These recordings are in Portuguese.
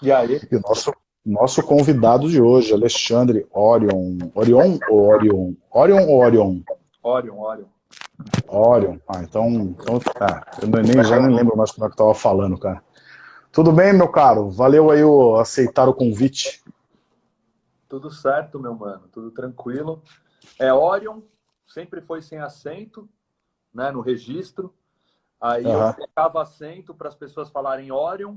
E aí? E o nosso convidado de hoje, Alexandre Orion. Orion ou Orion? Orion ou Orion? Orion, Orion. Orion. Então tá. Já nem lembro mais como é que eu tava falando, cara. Tudo bem, meu caro? Valeu aí aceitar o convite. Tudo certo, meu mano, tudo tranquilo. É Orion, sempre foi sem acento, né, no registro. Aí eu Aham. colocava acento para as pessoas falarem Orion,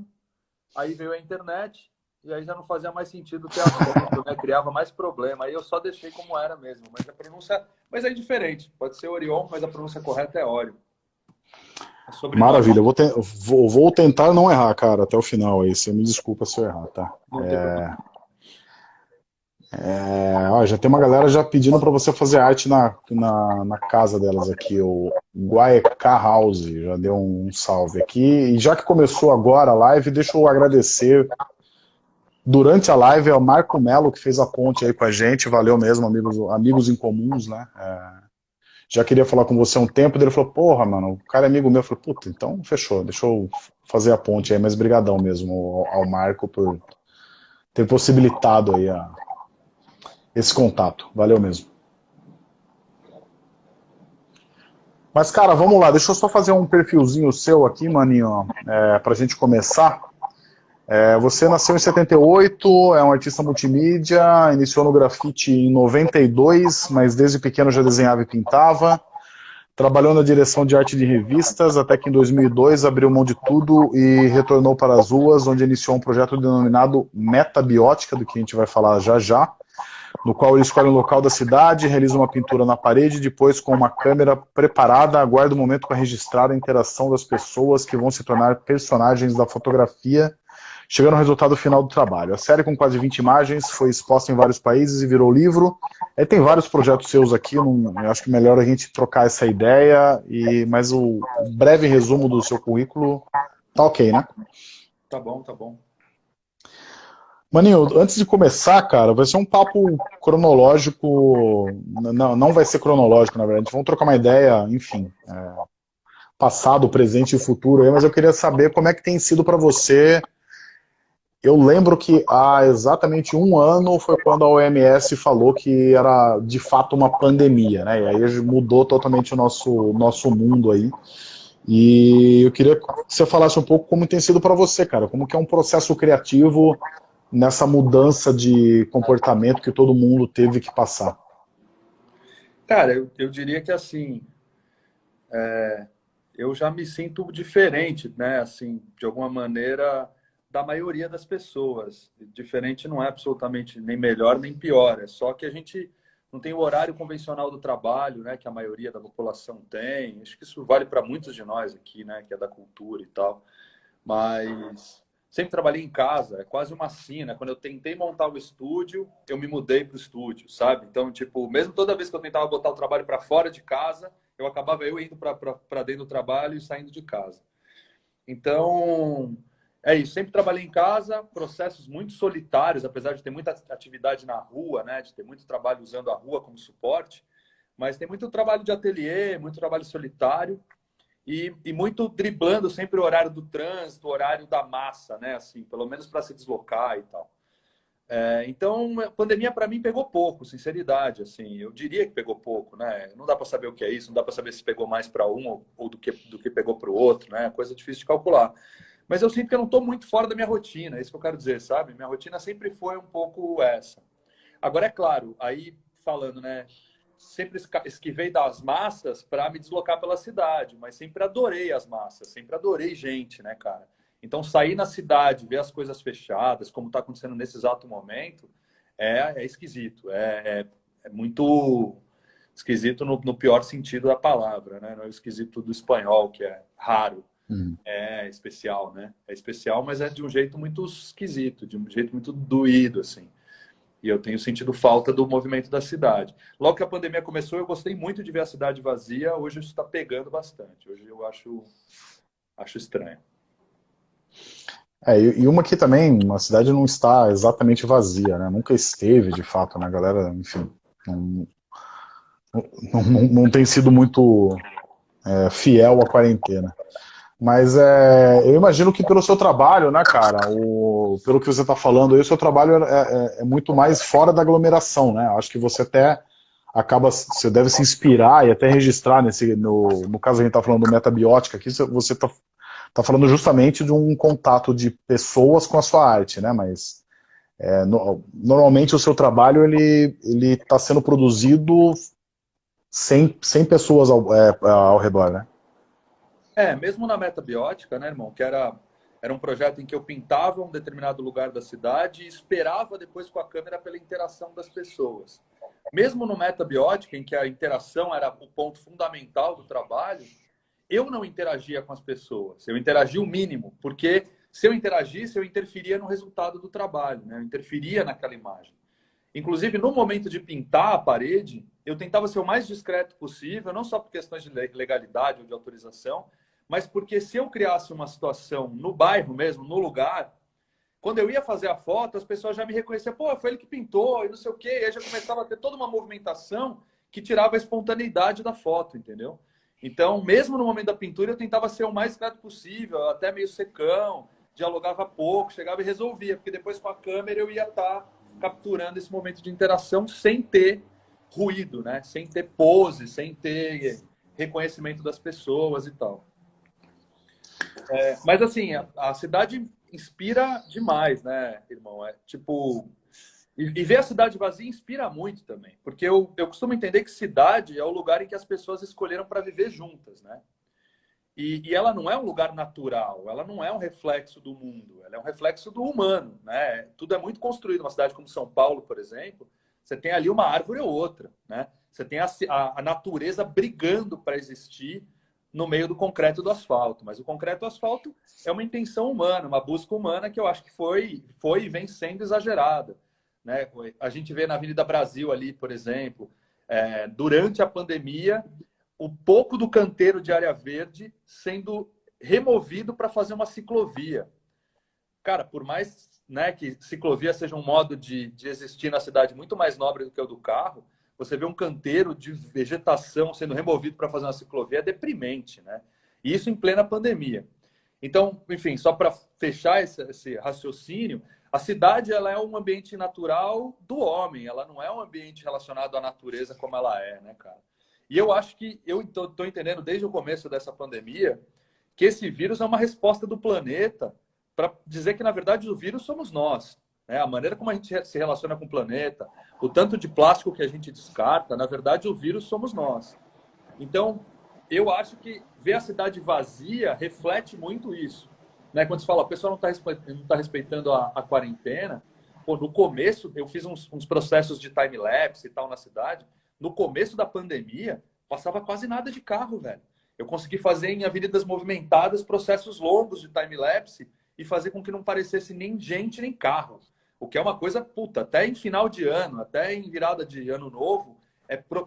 aí veio a internet, e aí já não fazia mais sentido ter acento, né? Criava mais problema. Aí eu só deixei como era mesmo, mas a pronúncia, mas é diferente. Pode ser Orion, mas a pronúncia correta é Orion. É sobrenome. Maravilha. Vou tentar não errar, cara, até o final aí. Você me desculpa se eu errar, tá? Não tem problema. Ó, já tem uma galera já pedindo para você fazer arte na casa delas aqui, o Guaeca House, já deu um salve aqui. E já que começou agora a live, deixa eu agradecer. Durante a live é o Marco Melo que fez a ponte aí com a gente, valeu mesmo, amigos em comuns, né? Já queria falar com você há um tempo, daí ele falou, porra, mano, o cara é amigo meu. Eu falei, puta, então fechou, deixa eu fazer a ponte aí, mas brigadão mesmo ao Marco por ter possibilitado aí esse contato, valeu mesmo. Mas, cara, vamos lá, deixa eu só fazer um perfilzinho seu aqui, maninho, pra gente começar. Você nasceu em 78, é um artista multimídia, iniciou no grafite em 92, mas desde pequeno já desenhava e pintava. Trabalhou na direção de arte de revistas, até que em 2002 abriu mão de tudo e retornou para as ruas, onde iniciou um projeto denominado Metabiótica, do que a gente vai falar já já, no qual ele escolhe um local da cidade, realiza uma pintura na parede, depois com uma câmera preparada, aguarda o momento para registrar a interação das pessoas que vão se tornar personagens da fotografia, chegando ao resultado final do trabalho. A série, com quase 20 imagens, foi exposta em vários países e virou livro. Tem vários projetos seus aqui, eu acho que melhor a gente trocar essa ideia, mas o breve resumo do seu currículo tá ok, né? Tá bom, tá bom. Maninho, antes de começar, cara, vai ser um papo cronológico, não vai ser cronológico, na verdade, vamos trocar uma ideia, enfim, passado, presente e futuro aí, mas eu queria saber como é que tem sido para você. Eu lembro que há exatamente um ano foi quando a OMS falou que era de fato uma pandemia, né? E aí mudou totalmente o nosso mundo aí. E eu queria que você falasse um pouco como tem sido para você, cara, como que é um processo criativo nessa mudança de comportamento que todo mundo teve que passar. Cara, eu diria que assim, eu já me sinto diferente, né? Assim, de alguma maneira, da maioria das pessoas. Diferente não é absolutamente nem melhor nem pior, é só que a gente não tem o horário convencional do trabalho, né? Que a maioria da população tem. Acho que isso vale para muitos de nós aqui, né? Que é da cultura e tal. Mas sempre trabalhei em casa, é quase uma sina. Quando eu tentei montar o estúdio, eu me mudei para o estúdio, sabe? Então, tipo, mesmo toda vez que eu tentava botar o trabalho para fora de casa, eu acabava eu indo para dentro do trabalho e saindo de casa. Então, é isso. Sempre trabalhei em casa, processos muito solitários, apesar de ter muita atividade na rua, né? De ter muito trabalho usando a rua como suporte, mas tem muito trabalho de ateliê, muito trabalho solitário e muito driblando sempre o horário do trânsito, o horário da massa, né? Assim, pelo menos para se deslocar e tal. Então, a pandemia para mim pegou pouco, sinceridade, assim. Eu diria que pegou pouco, né? Não dá para saber o que é isso, não dá para saber se pegou mais para um ou do que pegou para o outro, né? Coisa difícil de calcular. Mas eu sinto que eu não estou muito fora da minha rotina, é isso que eu quero dizer, sabe? Minha rotina sempre foi um pouco essa. Agora, é claro, aí falando, né? Sempre esquivei das massas para me deslocar pela cidade, mas sempre adorei as massas, sempre adorei gente, né, cara? Então, sair na cidade, ver as coisas fechadas, como está acontecendo nesse exato momento, é esquisito. É muito esquisito no pior sentido da palavra, né? Não é o esquisito do espanhol, que é raro, Hum. é especial, né? É especial, mas é de um jeito muito esquisito, de um jeito muito doído, assim. E eu tenho sentido falta do movimento da cidade. Logo que a pandemia começou, eu gostei muito de ver a cidade vazia. Hoje isso está pegando bastante. Hoje eu acho estranho. E uma que também, a cidade não está exatamente vazia, né? Nunca esteve, de fato, né? A galera, enfim, não, não tem sido muito fiel à quarentena. Mas eu imagino que pelo seu trabalho, né, cara, pelo que você está falando aí, o seu trabalho é muito mais fora da aglomeração, né? Acho que você até você deve se inspirar e até registrar no caso a gente está falando do metabiótica aqui, você está falando justamente de um contato de pessoas com a sua arte, né? Mas normalmente o seu trabalho ele está sendo produzido sem pessoas ao redor, né? Mesmo na metabiótica, né, irmão, que era um projeto em que eu pintava um determinado lugar da cidade e esperava depois com a câmera pela interação das pessoas. Mesmo no metabiótica, em que a interação era o ponto fundamental do trabalho, eu não interagia com as pessoas. Eu interagia o mínimo, porque se eu interagisse, eu interferia no resultado do trabalho, né? Eu interferia naquela imagem. Inclusive, no momento de pintar a parede, eu tentava ser o mais discreto possível, não só por questões de legalidade ou de autorização, mas porque se eu criasse uma situação no bairro mesmo, no lugar, quando eu ia fazer a foto, as pessoas já me reconheciam, pô, foi ele que pintou, e não sei o quê, e aí já começava a ter toda uma movimentação que tirava a espontaneidade da foto, entendeu? Então, mesmo no momento da pintura, eu tentava ser o mais discreto possível, até meio secão, dialogava pouco, chegava e resolvia, porque depois com a câmera eu ia estar capturando esse momento de interação sem ter ruído, né? Sem ter pose, sem ter reconhecimento das pessoas e tal. Mas assim, a cidade inspira demais, né, irmão? Tipo, e ver a cidade vazia inspira muito também, porque eu costumo entender que cidade é o lugar em que as pessoas escolheram para viver juntas, né? E ela não é um lugar natural, ela não é um reflexo do mundo, ela é um reflexo do humano, né? Tudo é muito construído. Uma cidade como São Paulo, por exemplo, você tem ali uma árvore ou outra, né? Você tem a natureza brigando para existir no meio do concreto e do asfalto. Mas o concreto e o asfalto é uma intenção humana, uma busca humana que eu acho que foi e vem sendo exagerada, né? A gente vê na Avenida Brasil ali, por exemplo, durante a pandemia, o pouco do canteiro de área verde sendo removido para fazer uma ciclovia. Cara, por mais, né, que ciclovia seja um modo de existir na cidade muito mais nobre do que o do carro, você vê um canteiro de vegetação sendo removido para fazer uma ciclovia, é deprimente, né? E isso em plena pandemia. Então, enfim, só para fechar esse raciocínio, a cidade ela é um ambiente natural do homem, ela não é um ambiente relacionado à natureza como ela é, né, cara? E eu acho que eu estou entendendo desde o começo dessa pandemia que esse vírus é uma resposta do planeta para dizer que, na verdade, o vírus somos nós. Né? A maneira como a gente se relaciona com o planeta, o tanto de plástico que a gente descarta, na verdade, o vírus somos nós. Então, eu acho que ver a cidade vazia reflete muito isso. Né? Quando você fala, o pessoal não tá respeitando a quarentena, pô, no começo, eu fiz uns processos de time-lapse e tal na cidade. No começo da pandemia, passava quase nada de carro, velho. Eu consegui fazer em avenidas movimentadas processos longos de time-lapse e fazer com que não parecesse nem gente nem carro. O que é uma coisa, puta, até em final de ano, até em virada de ano novo,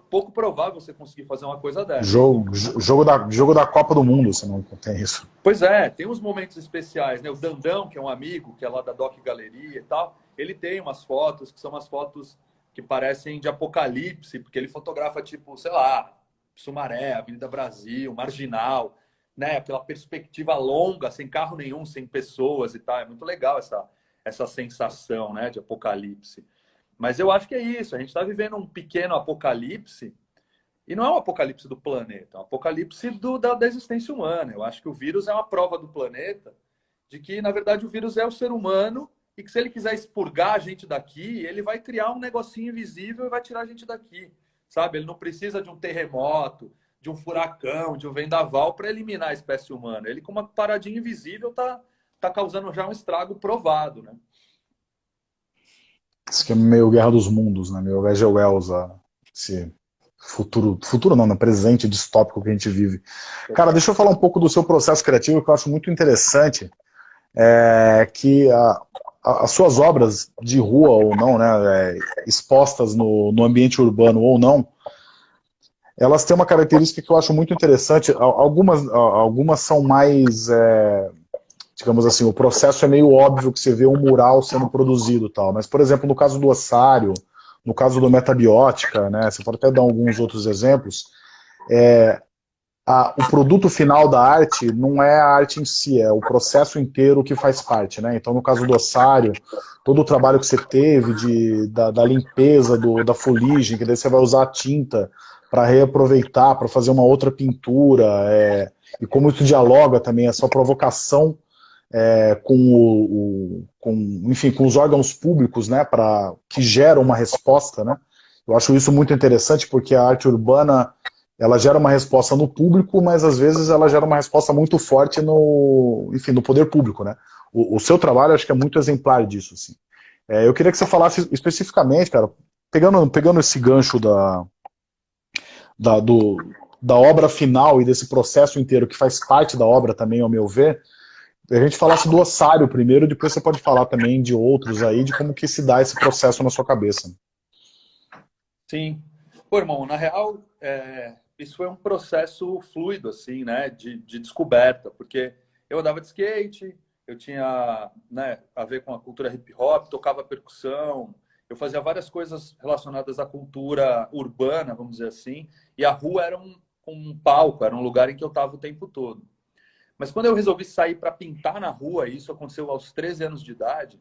pouco provável você conseguir fazer uma coisa dessa. Jogo da Copa do Mundo, você não tem isso. Pois é, tem uns momentos especiais, né? O Dandão, que é um amigo, que é lá da Doc Galeria e tal, ele tem umas fotos que são umas fotos que parecem de apocalipse, porque ele fotografa, tipo, sei lá, Sumaré, Avenida Brasil, Marginal, né? Aquela perspectiva longa, sem carro nenhum, sem pessoas e tal. É muito legal essa sensação, né, de apocalipse. Mas eu acho que é isso, a gente está vivendo um pequeno apocalipse, e não é um apocalipse do planeta, é um apocalipse da existência humana. Eu acho que o vírus é uma prova do planeta de que, na verdade, o vírus é o ser humano e que se ele quiser expurgar a gente daqui, ele vai criar um negocinho invisível e vai tirar a gente daqui, sabe? Ele não precisa de um terremoto, de um furacão, de um vendaval para eliminar a espécie humana. Ele, com uma paradinha invisível, tá causando já um estrago provado, né? Isso que é meio Guerra dos Mundos, né? Meio H.G. Wells, esse futuro não, no presente distópico que a gente vive. Cara, deixa eu falar um pouco do seu processo criativo, que eu acho muito interessante, que as suas obras de rua ou não, né, expostas no ambiente urbano ou não, elas têm uma característica que eu acho muito interessante. Algumas são mais, digamos assim, o processo é meio óbvio que você vê um mural sendo produzido e tal, mas, por exemplo, no caso do ossário, no caso do metabiótica, né, você pode até dar alguns outros exemplos, o produto final da arte não é a arte em si, é o processo inteiro que faz parte, né? Então, no caso do ossário, todo o trabalho que você teve da limpeza, da fuligem, que daí você vai usar a tinta para reaproveitar, para fazer uma outra pintura, e como isso dialoga também, a sua provocação enfim, com os órgãos públicos, né, que geram uma resposta, né? Eu acho isso muito interessante porque a arte urbana ela gera uma resposta no público, mas às vezes ela gera uma resposta muito forte enfim, no poder público, né? O seu trabalho acho que é muito exemplar disso, assim. Eu queria que você falasse especificamente, cara, pegando esse gancho da, do, da obra final e desse processo inteiro que faz parte da obra também, ao meu ver, a gente falasse do ossário primeiro, depois você pode falar também de outros aí, de como que se dá esse processo na sua cabeça. Sim. Pô, irmão, na real, isso foi um processo fluido, assim, né, de descoberta, porque eu andava de skate, eu tinha, né, a ver com a cultura hip hop, tocava percussão, eu fazia várias coisas relacionadas à cultura urbana, vamos dizer assim, e a rua era um palco, era um lugar em que eu estava o tempo todo. Mas quando eu resolvi sair para pintar na rua, e isso aconteceu aos 13 anos de idade,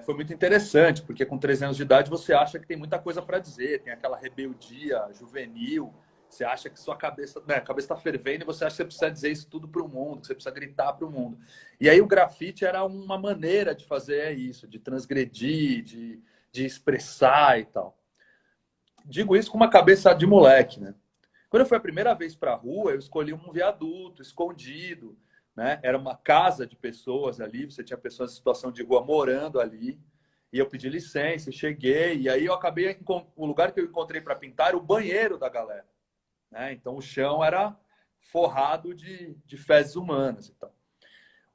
foi muito interessante, porque com 13 anos de idade você acha que tem muita coisa para dizer, tem aquela rebeldia juvenil, você acha que sua cabeça, né, a cabeça está fervendo e você acha que você precisa dizer isso tudo para o mundo, que você precisa gritar para o mundo. E aí o grafite era uma maneira de fazer isso, de transgredir, de expressar e tal. Digo isso com uma cabeça de moleque, né? Quando eu fui a primeira vez para a rua, eu escolhi um viaduto escondido, né? Era uma casa de pessoas ali, você tinha pessoas em situação de rua morando ali. E eu pedi licença, cheguei, e aí eu acabei, o lugar que eu encontrei para pintar era o banheiro da galera, né? Então o chão era forrado de fezes humanas e tal.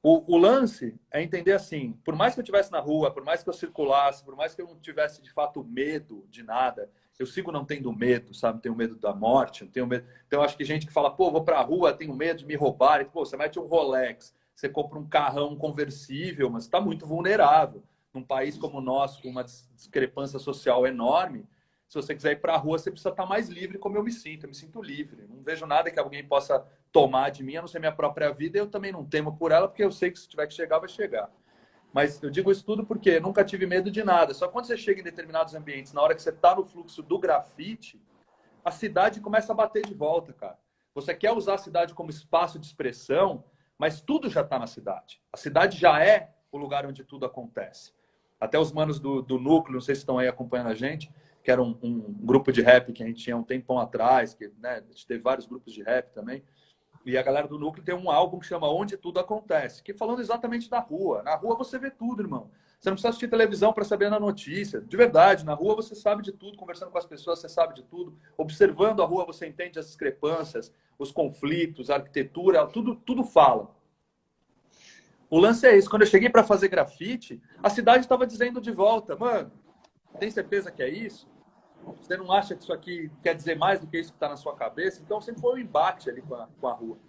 O lance é entender assim, por mais que eu estivesse na rua, por mais que eu circulasse, por mais que eu não tivesse de fato medo de nada, eu sigo não tendo medo, sabe? Tenho medo da morte, tenho medo. Então eu acho que gente que fala, pô, vou pra rua, tenho medo de me roubarem. Pô, você mete um Rolex, você compra um carrão conversível, mas está muito vulnerável. Num país como o nosso, com uma discrepância social enorme, se você quiser ir para a rua, você precisa estar mais livre, como eu me sinto. Eu me sinto livre. Não vejo nada que alguém possa tomar de mim, a não ser minha própria vida. E eu também não temo por ela, porque eu sei que se tiver que chegar, vai chegar. Mas eu digo isso tudo porque eu nunca tive medo de nada. Só quando você chega em determinados ambientes, na hora que você está no fluxo do grafite, a cidade começa a bater de volta, cara. Você quer usar a cidade como espaço de expressão, mas tudo já está na cidade. A cidade já é o lugar onde tudo acontece. Até os manos do Núcleo, não sei se estão aí acompanhando a gente, que era um grupo de rap que a gente tinha um tempão atrás, que, né, a gente teve vários grupos de rap também. E a galera do Núcleo tem um álbum que chama Onde Tudo Acontece, que falando exatamente da rua. Na rua você vê tudo, irmão. Você não precisa assistir televisão para saber na notícia. De verdade, na rua você sabe de tudo, conversando com as pessoas você sabe de tudo. Observando a rua você entende as discrepâncias, os conflitos, a arquitetura, tudo fala. O lance é esse. Quando eu cheguei para fazer grafite, a cidade estava dizendo de volta, mano, tem certeza que é isso? Você não acha que isso aqui quer dizer mais do que isso que está na sua cabeça? Então sempre foi um embate ali com a rua.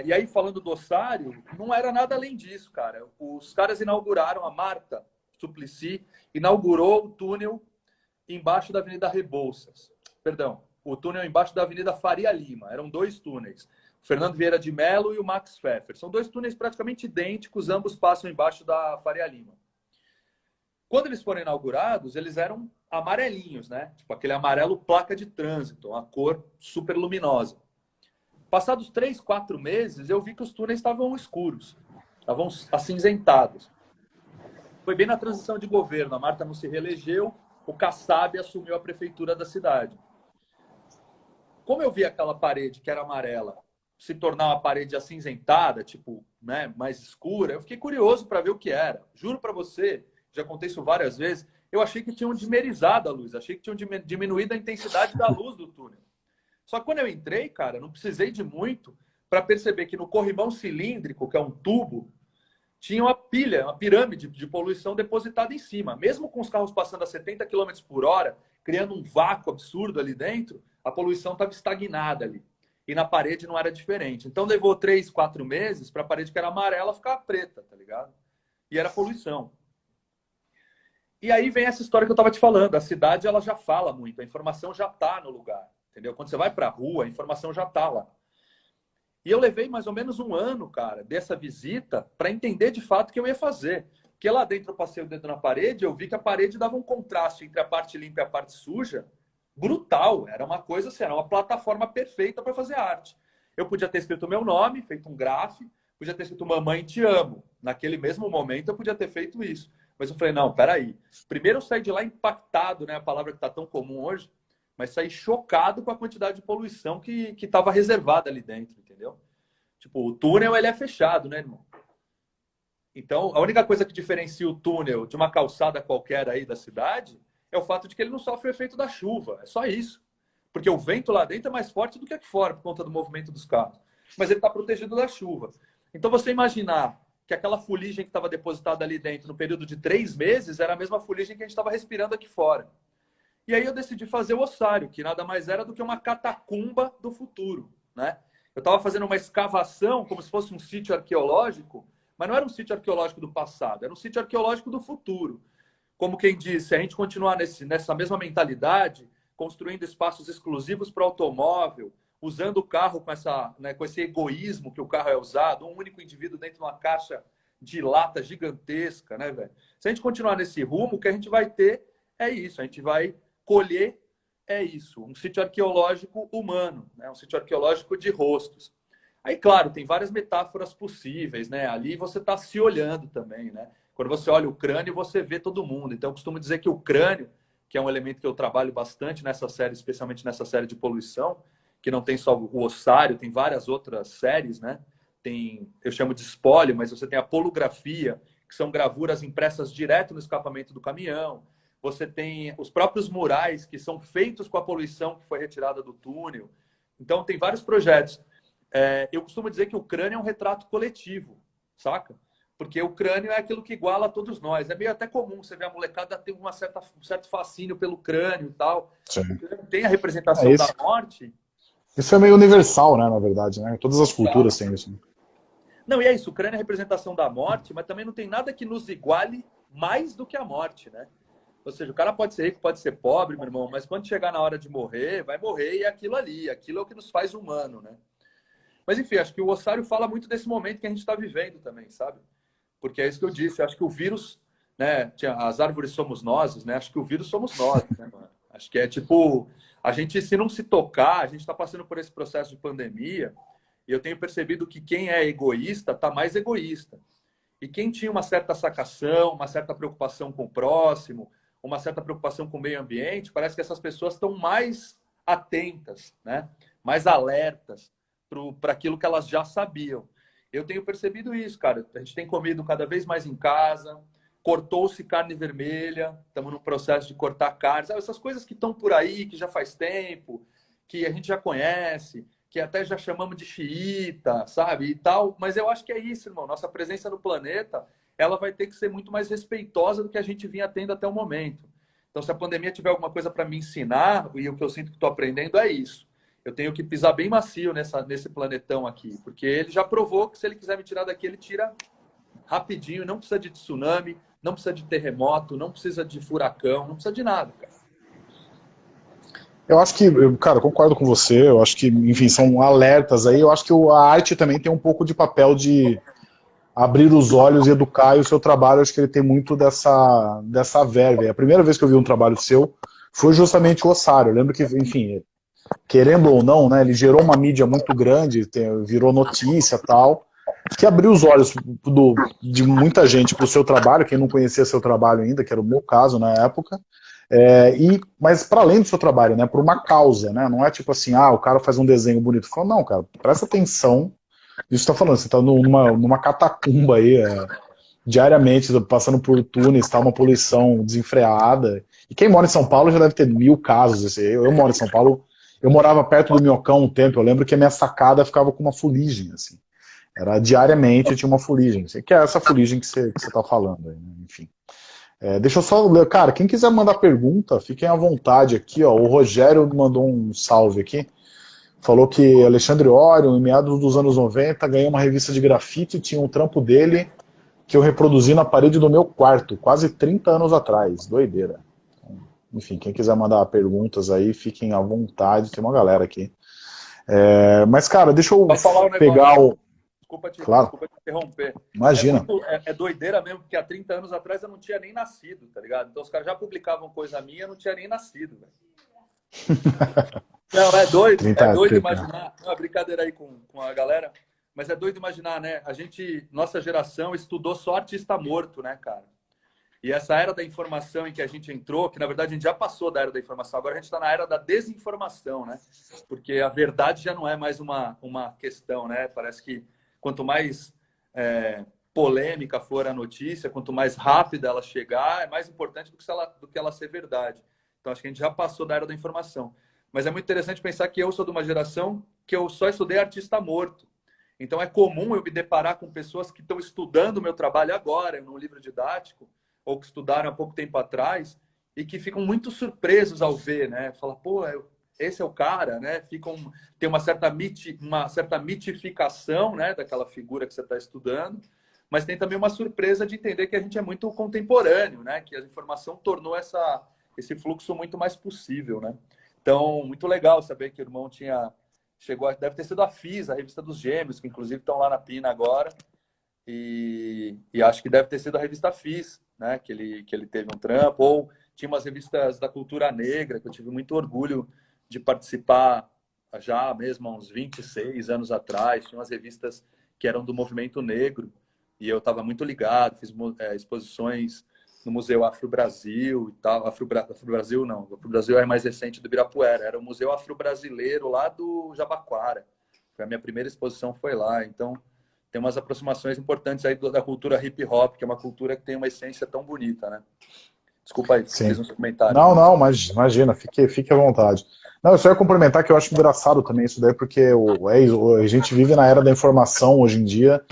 E aí, falando do ossário, não era nada além disso, cara. Os caras inauguraram, a Marta Suplicy inaugurou o túnel embaixo da Avenida Rebouças. Perdão, o túnel embaixo da Avenida Faria Lima. Eram dois túneis. O Fernando Vieira de Mello e o Max Pfeffer. São dois túneis praticamente idênticos, ambos passam embaixo da Faria Lima. Quando eles foram inaugurados, eles eram amarelinhos, né? Tipo aquele amarelo placa de trânsito, uma cor super luminosa. Passados 3, 4 meses, eu vi que os túneis estavam escuros, estavam acinzentados. Foi bem na transição de governo, a Marta não se reelegeu, o Kassab assumiu a prefeitura da cidade. Como eu vi aquela parede que era amarela se tornar uma parede acinzentada, tipo, né, mais escura, eu fiquei curioso para ver o que era. Juro para você, já contei isso várias vezes, eu achei que tinham dimerizado a luz, achei que tinham diminuído a intensidade da luz do túnel. Só que quando eu entrei, cara, não precisei de muito para perceber que no corrimão cilíndrico, que é um tubo, tinha uma pilha, uma pirâmide de poluição depositada em cima. Mesmo com os carros passando a 70 km por hora, criando um vácuo absurdo ali dentro, a poluição estava estagnada ali. E na parede não era diferente. Então levou 3, 4 meses para a parede que era amarela ficar preta, tá ligado? E era poluição. E aí vem essa história que eu estava te falando. A cidade ela já fala muito, a informação já está no lugar. entendeu? Quando você vai para a rua, a informação já está lá. E eu levei mais ou menos um ano, cara, dessa visita para entender de fato o que eu ia fazer. Porque lá dentro eu passei o dedo na parede, eu vi que a parede dava um contraste entre a parte limpa e a parte suja brutal. Era uma coisa assim, era uma plataforma perfeita para fazer arte. Eu podia ter escrito meu nome, feito um grafo, podia ter escrito mamãe te amo. Naquele mesmo momento eu podia ter feito isso. Mas eu falei, não, peraí. Primeiro eu saí de lá impactado, né? A palavra que está tão comum hoje, mas saí chocado com a quantidade de poluição que estava reservada ali dentro, entendeu? Tipo, o túnel ele é fechado, né, irmão? Então, a única coisa que diferencia o túnel de uma calçada qualquer aí da cidade é o fato de que ele não sofre o efeito da chuva. É só isso. Porque o vento lá dentro é mais forte do que aqui fora, por conta do movimento dos carros. Mas ele está protegido da chuva. Então, você imaginar que aquela fuligem que estava depositada ali dentro no período de 3 meses era a mesma fuligem que a gente estava respirando aqui fora. E aí eu decidi fazer o ossário, que nada mais era do que uma catacumba do futuro, né? Eu estava fazendo uma escavação como se fosse um sítio arqueológico, mas não era um sítio arqueológico do passado, era um sítio arqueológico do futuro. Como quem disse, se a gente continuar nessa mesma mentalidade, construindo espaços exclusivos para o automóvel, usando o carro com, com esse egoísmo que o carro é usado, um único indivíduo dentro de uma caixa de lata gigantesca, né, velho? Se a gente continuar nesse rumo, o que a gente vai ter é isso, a gente vai colher isso, um sítio arqueológico humano, né? Um sítio arqueológico de rostos. Aí, claro, tem várias metáforas possíveis, né? Ali você está se olhando também, né? Quando você olha o crânio, você vê todo mundo. Então, eu costumo dizer que o crânio, que é um elemento que eu trabalho bastante nessa série, especialmente nessa série de poluição, que não tem só o ossário, tem várias outras séries, né? Tem, eu chamo de espólio, mas você tem a polografia, que são gravuras impressas direto no escapamento do caminhão. Você tem os próprios murais, que são feitos com a poluição que foi retirada do túnel. Então, tem vários projetos. Eu costumo dizer que o crânio é um retrato coletivo, saca? Porque o crânio é aquilo que iguala a todos nós. É meio até comum você ver a molecada ter um certo fascínio pelo crânio e tal. Sim. O crânio tem a representação da morte. Isso é meio universal, né, na verdade, né? Todas as culturas têm isso. Né? Não, e é isso. O crânio é a representação da morte, mas também não tem nada que nos iguale mais do que a morte, né? Ou seja, o cara pode ser rico, pode ser pobre, meu irmão, mas quando chegar na hora de morrer, vai morrer e é aquilo ali. Aquilo é o que nos faz humano, né? Mas, enfim, acho que o ossário fala muito desse momento que a gente está vivendo também, sabe? Porque é isso que eu disse. Eu acho que o vírus, né? As árvores somos nós, né? Acho que o vírus somos nós, né, mano? Acho que é tipo... A gente, se não se tocar, a gente está passando por esse processo de pandemia e eu tenho percebido que quem é egoísta está mais egoísta. E quem tinha uma certa sacação, uma certa preocupação com o próximo, uma certa preocupação com o meio ambiente, parece que essas pessoas estão mais atentas, né? Mais alertas para aquilo que elas já sabiam. Eu tenho percebido isso, cara. A gente tem comido cada vez mais em casa, cortou-se carne vermelha, estamos no processo de cortar carne. Sabe, essas coisas que estão por aí, que já faz tempo, que a gente já conhece, que até já chamamos de xiita, sabe? E tal. Mas eu acho que é isso, irmão. Nossa presença no planeta, ela vai ter que ser muito mais respeitosa do que a gente vinha tendo até o momento. Então, se a pandemia tiver alguma coisa para me ensinar, e o que eu sinto que estou aprendendo é isso. Eu tenho que pisar bem macio nesse planetão aqui, porque ele já provou que se ele quiser me tirar daqui, ele tira rapidinho, não precisa de tsunami, não precisa de terremoto, não precisa de furacão, não precisa de nada, cara. Eu acho que, cara, eu concordo com você, eu acho que, enfim, são alertas aí, eu acho que a arte também tem um pouco de papel de abrir os olhos e educar, e o seu trabalho, eu acho que ele tem muito dessa verve. A primeira vez que eu vi um trabalho seu foi justamente o ossário. Eu lembro que, enfim, querendo ou não, né, ele gerou uma mídia muito grande, virou notícia e tal, que abriu os olhos de muita gente para o seu trabalho, quem não conhecia seu trabalho ainda, que era o meu caso na época, mas para além do seu trabalho, né, por uma causa, né, não é tipo assim, o cara faz um desenho bonito. Fala, não, cara, presta atenção, isso está falando, você está numa catacumba aí, diariamente, passando por túneis, tá, uma poluição desenfreada, e quem mora em São Paulo já deve ter 1000 casos, assim. Eu moro em São Paulo, eu morava perto do Minhocão um tempo, eu lembro que a minha sacada ficava com uma fuligem, assim. Era diariamente, tinha uma fuligem, que é essa fuligem que você está falando, né? Enfim. Deixa eu só ler, cara, quem quiser mandar pergunta, fiquem à vontade aqui, ó. O Rogério mandou um salve aqui, falou que Alexandre Orion, em meados dos anos 90, ganhou uma revista de grafite, tinha um trampo dele que eu reproduzi na parede do meu quarto, quase 30 anos atrás, doideira. enfim, quem quiser mandar perguntas aí, fiquem à vontade, tem uma galera aqui. Mas, cara, deixa eu Só falar um pegar negócio, o... Claro, desculpa te interromper. imagina. É doideira mesmo, porque há 30 anos atrás eu não tinha nem nascido, tá ligado? Então os caras já publicavam coisa minha, eu não tinha nem nascido, velho. Não, é 30, doido 30. imaginar, uma brincadeira aí com a galera, mas é doido imaginar, né? Nossa geração estudou só artista morto, né, cara? E essa era da informação em que a gente entrou, que na verdade a gente já passou da era da informação, agora a gente está na era da desinformação, né? Porque a verdade já não é mais uma questão, né? Parece que quanto mais polêmica for a notícia, quanto mais rápida ela chegar, é mais importante do que ela ser verdade. Então acho que a gente já passou da era da informação. Mas é muito interessante pensar que eu sou de uma geração que eu só estudei artista morto. Então é comum eu me deparar com pessoas que estão estudando o meu trabalho agora, num livro didático, ou que estudaram há pouco tempo atrás, e que ficam muito surpresos ao ver, né? Fala, pô, esse é o cara, né? Tem uma certa mitificação, né, daquela figura que você está estudando, mas tem também uma surpresa de entender que a gente é muito contemporâneo, né? Que a informação tornou esse fluxo muito mais possível, né? Então, muito legal saber que o irmão deve ter sido a FIS, a revista dos Gêmeos, que inclusive estão lá na Pina agora, e acho que deve ter sido a revista FIS, né? Que ele teve um trampo, ou tinha umas revistas da cultura negra, que eu tive muito orgulho de participar já mesmo há uns 26 anos atrás. Tinha umas revistas que eram do movimento negro, e eu estava muito ligado, fiz exposições no Museu Afro-Brasil e tal. Afro-Brasil não, o Afro-Brasil é mais recente, do Ibirapuera, era o Museu Afro-Brasileiro lá do Jabaquara. A minha primeira exposição foi lá, então tem umas aproximações importantes aí da cultura hip hop, que é uma cultura que tem uma essência tão bonita, né? Desculpa aí, Sim. fiz um comentário. Não, mas imagina, fique à vontade. Não, eu só ia complementar que eu acho engraçado também isso daí, porque a gente vive na era da informação hoje em dia,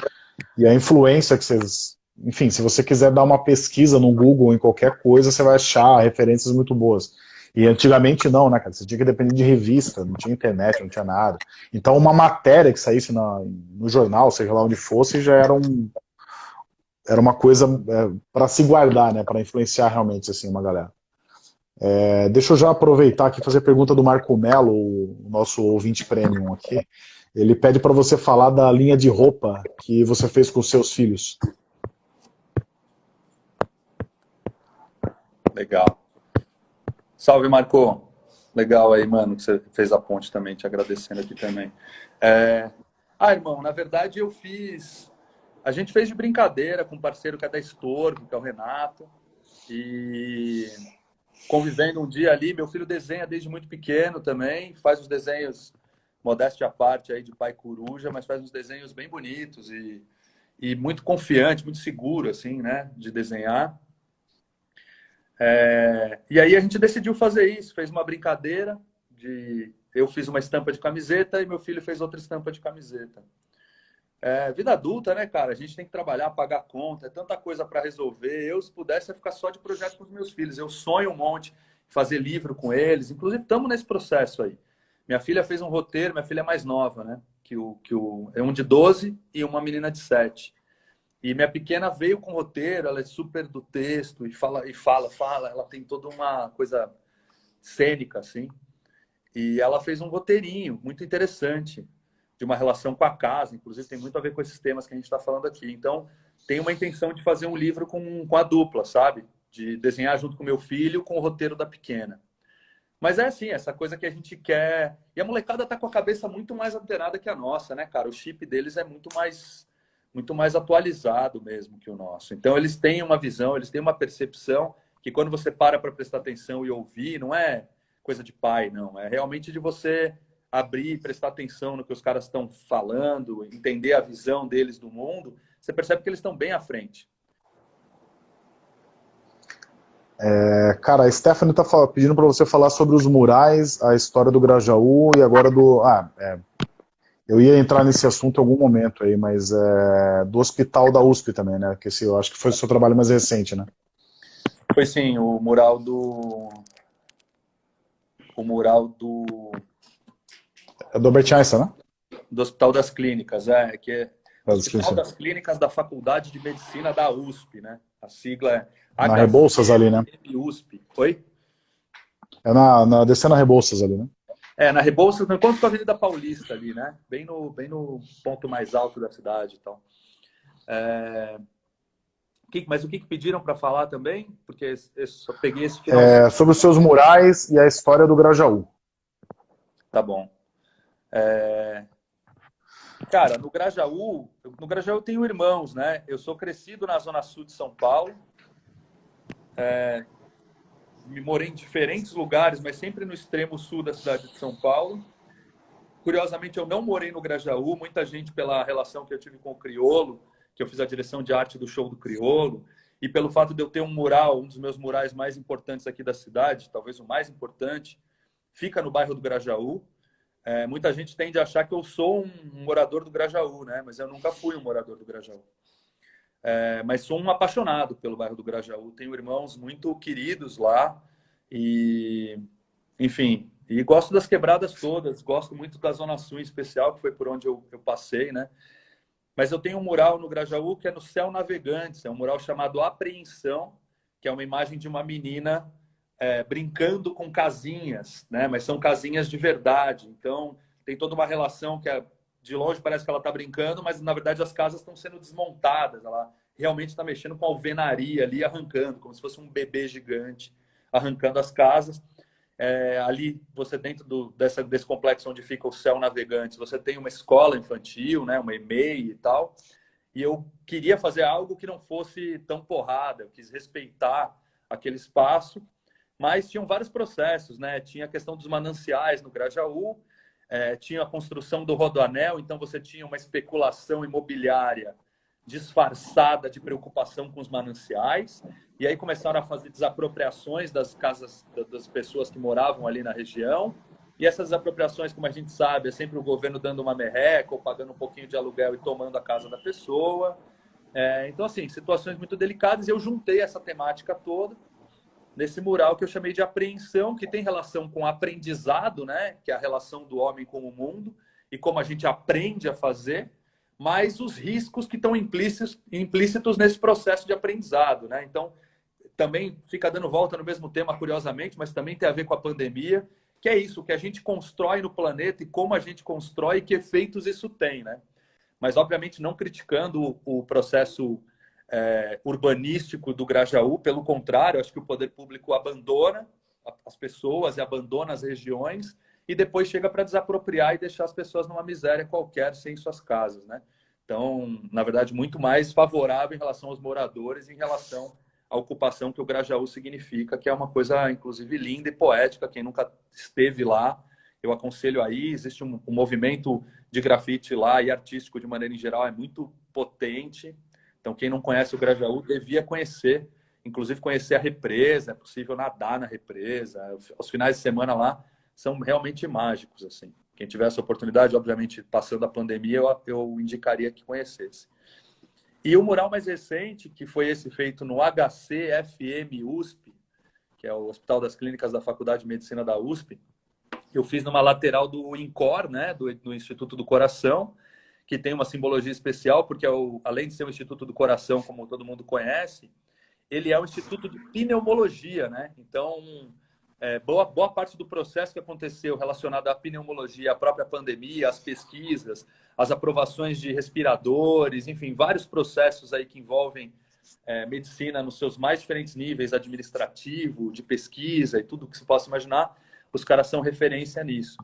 e a influência que vocês... Enfim, se você quiser dar uma pesquisa no Google ou em qualquer coisa, você vai achar referências muito boas. E antigamente não, né, cara? Você tinha que depender de revista, não tinha internet, não tinha nada. Então uma matéria que saísse no jornal, seja lá onde fosse, já era uma coisa para se guardar, né? Para influenciar realmente assim, uma galera. Deixa eu já aproveitar aqui e fazer a pergunta do Marco Melo, o nosso ouvinte premium aqui. Ele pede para você falar da linha de roupa que você fez com os seus filhos. Legal. Salve, Marco. Legal aí, mano, que você fez a ponte também, te agradecendo aqui também. Irmão, na verdade eu fiz... A gente fez de brincadeira com um parceiro que é da Estorvo, que é o Renato, e convivendo um dia ali, meu filho desenha desde muito pequeno também, faz os desenhos, modéstia à parte aí de pai coruja, mas faz uns desenhos bem bonitos e muito confiante, muito seguro, assim, né, de desenhar. E aí a gente decidiu fazer isso, fez uma brincadeira, eu fiz uma estampa de camiseta e meu filho fez outra estampa de camiseta. Vida adulta, né, cara? A gente tem que trabalhar, pagar conta, é tanta coisa para resolver. Eu, se pudesse, ia ficar só de projeto com os meus filhos. Eu sonho um monte, fazer livro com eles. Inclusive, estamos nesse processo aí. Minha filha fez um roteiro, minha filha é mais nova, né? É um de 12 e uma menina de 7. E minha pequena veio com roteiro, ela é super do texto e fala. Ela tem toda uma coisa cênica, assim. E ela fez um roteirinho muito interessante de uma relação com a casa, inclusive tem muito a ver com esses temas que a gente está falando aqui. Então, tem uma intenção de fazer um livro com a dupla, sabe? De desenhar junto com meu filho, com o roteiro da pequena. Mas é assim, essa coisa que a gente quer... E a molecada tá com a cabeça muito mais antenada que a nossa, né, cara? O chip deles é muito mais atualizado mesmo que o nosso. Então, eles têm uma visão, eles têm uma percepção que quando você para prestar atenção e ouvir, não é coisa de pai, não. É realmente de você abrir, prestar atenção no que os caras estão falando, entender a visão deles do mundo, você percebe que eles estão bem à frente. Cara, a Stephanie está pedindo para você falar sobre os murais, a história do Grajaú e agora eu ia entrar nesse assunto em algum momento aí, mas do hospital da USP também, né? Que eu acho que foi o seu trabalho mais recente, né? Foi sim, o mural do... É do Albert Einstein, né? Do Hospital das Clínicas, que é o Hospital das Clínicas da Faculdade de Medicina da USP, né? A sigla é Na Rebouças ali, né? USP. Oi? É descendo a Rebouças ali, né? Na Rebouças, no encontro com a Avenida Paulista ali, né? Bem no ponto mais alto da cidade e tal. Mas o que pediram para falar também? Porque eu só peguei esse finalzinho. Sobre os seus murais e a história do Grajaú. Tá bom. Cara, no Grajaú eu tenho irmãos, né? Eu sou crescido na Zona Sul de São Paulo. Me morei em diferentes lugares, mas sempre no extremo sul da cidade de São Paulo. Curiosamente, eu não morei no Grajaú. Muita gente, pela relação que eu tive com o Criolo, que eu fiz a direção de arte do show do Criolo, e pelo fato de eu ter um mural, um dos meus murais mais importantes aqui da cidade, talvez o mais importante, fica no bairro do Grajaú. Muita gente tende a achar que eu sou um morador do Grajaú, né? Mas eu nunca fui um morador do Grajaú. Mas sou um apaixonado pelo bairro do Grajaú. Tenho irmãos muito queridos lá e, enfim, e gosto das quebradas todas. Gosto muito da Zona Sul em especial, que foi por onde eu passei, né? Mas eu tenho um mural no Grajaú que é no Céu Navegantes. É um mural chamado Apreensão, que é uma imagem de uma menina brincando com casinhas, né? Mas são casinhas de verdade. Então, tem toda uma relação que de longe parece que ela está brincando, mas na verdade as casas estão sendo desmontadas. Ela realmente está mexendo com a alvenaria ali, arrancando, como se fosse um bebê gigante, arrancando as casas. Ali, você dentro desse complexo onde fica o Céu Navegantes, você tem uma escola infantil, né? Uma EMEI e tal. E eu queria fazer algo que não fosse tão porrada. Eu quis respeitar aquele espaço. Mas tinham vários processos, né? Tinha a questão dos mananciais no Grajaú, tinha a construção do Rodoanel, então você tinha uma especulação imobiliária disfarçada de preocupação com os mananciais, e aí começaram a fazer desapropriações das casas das pessoas que moravam ali na região, e essas desapropriações, como a gente sabe, é sempre o governo dando uma merreca ou pagando um pouquinho de aluguel e tomando a casa da pessoa. Então, assim, situações muito delicadas, e eu juntei essa temática toda nesse mural que eu chamei de Apreensão, que tem relação com aprendizado, né? Que é a relação do homem com o mundo e como a gente aprende a fazer, mas os riscos que estão implícitos nesse processo de aprendizado, né? Então, também fica dando volta no mesmo tema, curiosamente, mas também tem a ver com a pandemia, que é isso, o que a gente constrói no planeta e como a gente constrói e que efeitos isso tem, né? Mas, obviamente, não criticando o processo urbanístico do Grajaú, pelo contrário, acho que o poder público abandona as pessoas e abandona as regiões e depois chega para desapropriar e deixar as pessoas numa miséria qualquer sem suas casas, né? Então, na verdade, muito mais favorável em relação aos moradores, em relação à ocupação que o Grajaú significa, que é uma coisa, inclusive, linda e poética. Quem nunca esteve lá, eu aconselho aí. Existe um movimento de grafite lá e artístico, de maneira em geral, é muito potente. Então, quem não conhece o Grajaú devia conhecer, inclusive conhecer a represa. É possível nadar na represa. Os finais de semana lá são realmente mágicos, assim. Quem tiver essa oportunidade, obviamente, passando a pandemia, eu indicaria que conhecesse. E o mural mais recente, que foi esse feito no HCFM USP, que é o Hospital das Clínicas da Faculdade de Medicina da USP, eu fiz numa lateral do INCOR, né, do Instituto do Coração, que tem uma simbologia especial, porque além de ser um Instituto do Coração, como todo mundo conhece, ele é um instituto de pneumologia, né? Então, boa parte do processo que aconteceu relacionado à pneumologia, à própria pandemia, às pesquisas, às aprovações de respiradores, enfim, vários processos aí que envolvem medicina nos seus mais diferentes níveis, administrativo, de pesquisa e tudo que se possa imaginar, os caras são referência nisso.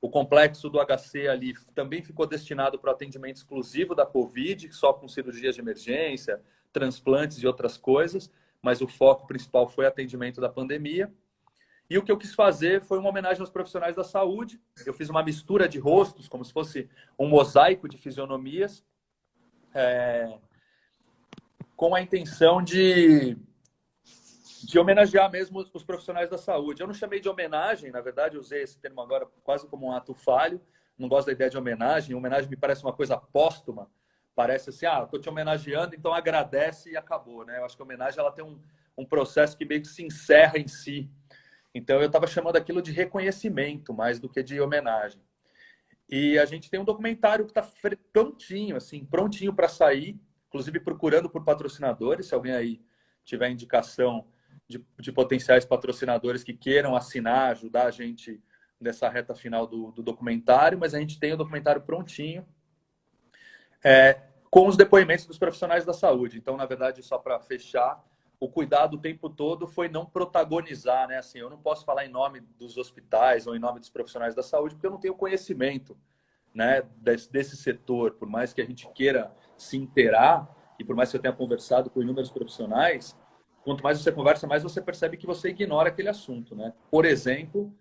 O complexo do HC ali também ficou destinado para o atendimento exclusivo da Covid, só com cirurgias de emergência, transplantes e outras coisas, mas o foco principal foi atendimento da pandemia. E o que eu quis fazer foi uma homenagem aos profissionais da saúde. Eu fiz uma mistura de rostos, como se fosse um mosaico de fisionomias, com a intenção de homenagear mesmo os profissionais da saúde. Eu não chamei de homenagem, na verdade, eu usei esse termo agora quase como um ato falho. Não gosto da ideia de homenagem. Homenagem me parece uma coisa póstuma. Parece assim, estou te homenageando, então agradece e acabou, né? Eu acho que a homenagem ela tem um processo que meio que se encerra em si. Então, eu estava chamando aquilo de reconhecimento, mais do que de homenagem. E a gente tem um documentário que está prontinho, assim, prontinho para sair, inclusive procurando por patrocinadores. Se alguém aí tiver indicação de potenciais patrocinadores que queiram assinar, ajudar a gente nessa reta final do documentário, mas a gente tem o documentário prontinho, com os depoimentos dos profissionais da saúde. Então, na verdade, só para fechar, o cuidado o tempo todo foi não protagonizar, né? Assim, eu não posso falar em nome dos hospitais ou em nome dos profissionais da saúde, porque eu não tenho conhecimento, né, desse setor. Por mais que a gente queira se inteirar, e por mais que eu tenha conversado com inúmeros profissionais, quanto mais você conversa, mais você percebe que você ignora aquele assunto, né? Por exemplo,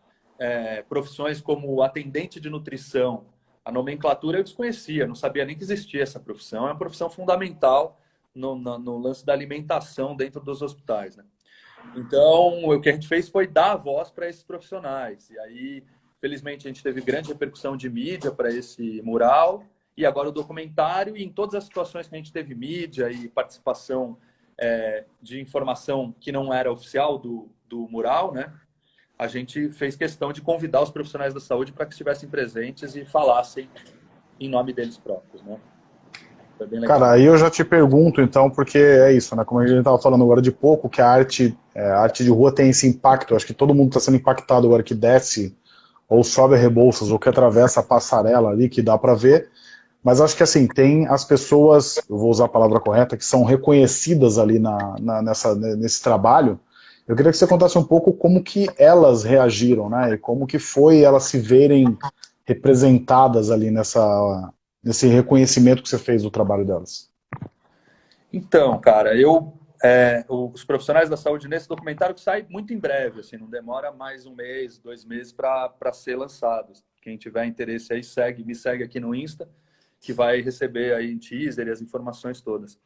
profissões como atendente de nutrição, a nomenclatura eu desconhecia, não sabia nem que existia essa profissão. É uma profissão fundamental no lance da alimentação dentro dos hospitais, né? Então, o que a gente fez foi dar a voz para esses profissionais. E aí, felizmente, a gente teve grande repercussão de mídia para esse mural. E agora o documentário, e em todas as situações que a gente teve mídia e participação de informação que não era oficial do mural, né? A gente fez questão de convidar os profissionais da saúde para que estivessem presentes e falassem em nome deles próprios, né? Foi bem legal. Cara, aí eu já te pergunto, então, porque é isso, né? Como a gente estava falando agora de pouco, que a arte de rua tem esse impacto. Eu acho que todo mundo está sendo impactado agora que desce, ou sobe a Rebouças, ou que atravessa a passarela ali, que dá para ver. Mas acho que, assim, tem as pessoas, eu vou usar a palavra correta, que são reconhecidas ali nesse trabalho. Eu queria que você contasse um pouco como que elas reagiram, né? E como que foi elas se verem representadas ali nesse reconhecimento que você fez do trabalho delas. Então, cara, os profissionais da saúde nesse documentário que sai muito em breve, assim, não demora mais 1 mês, 2 meses para ser lançado. Quem tiver interesse aí, me segue aqui no Insta, que vai receber aí em teaser e as informações todas.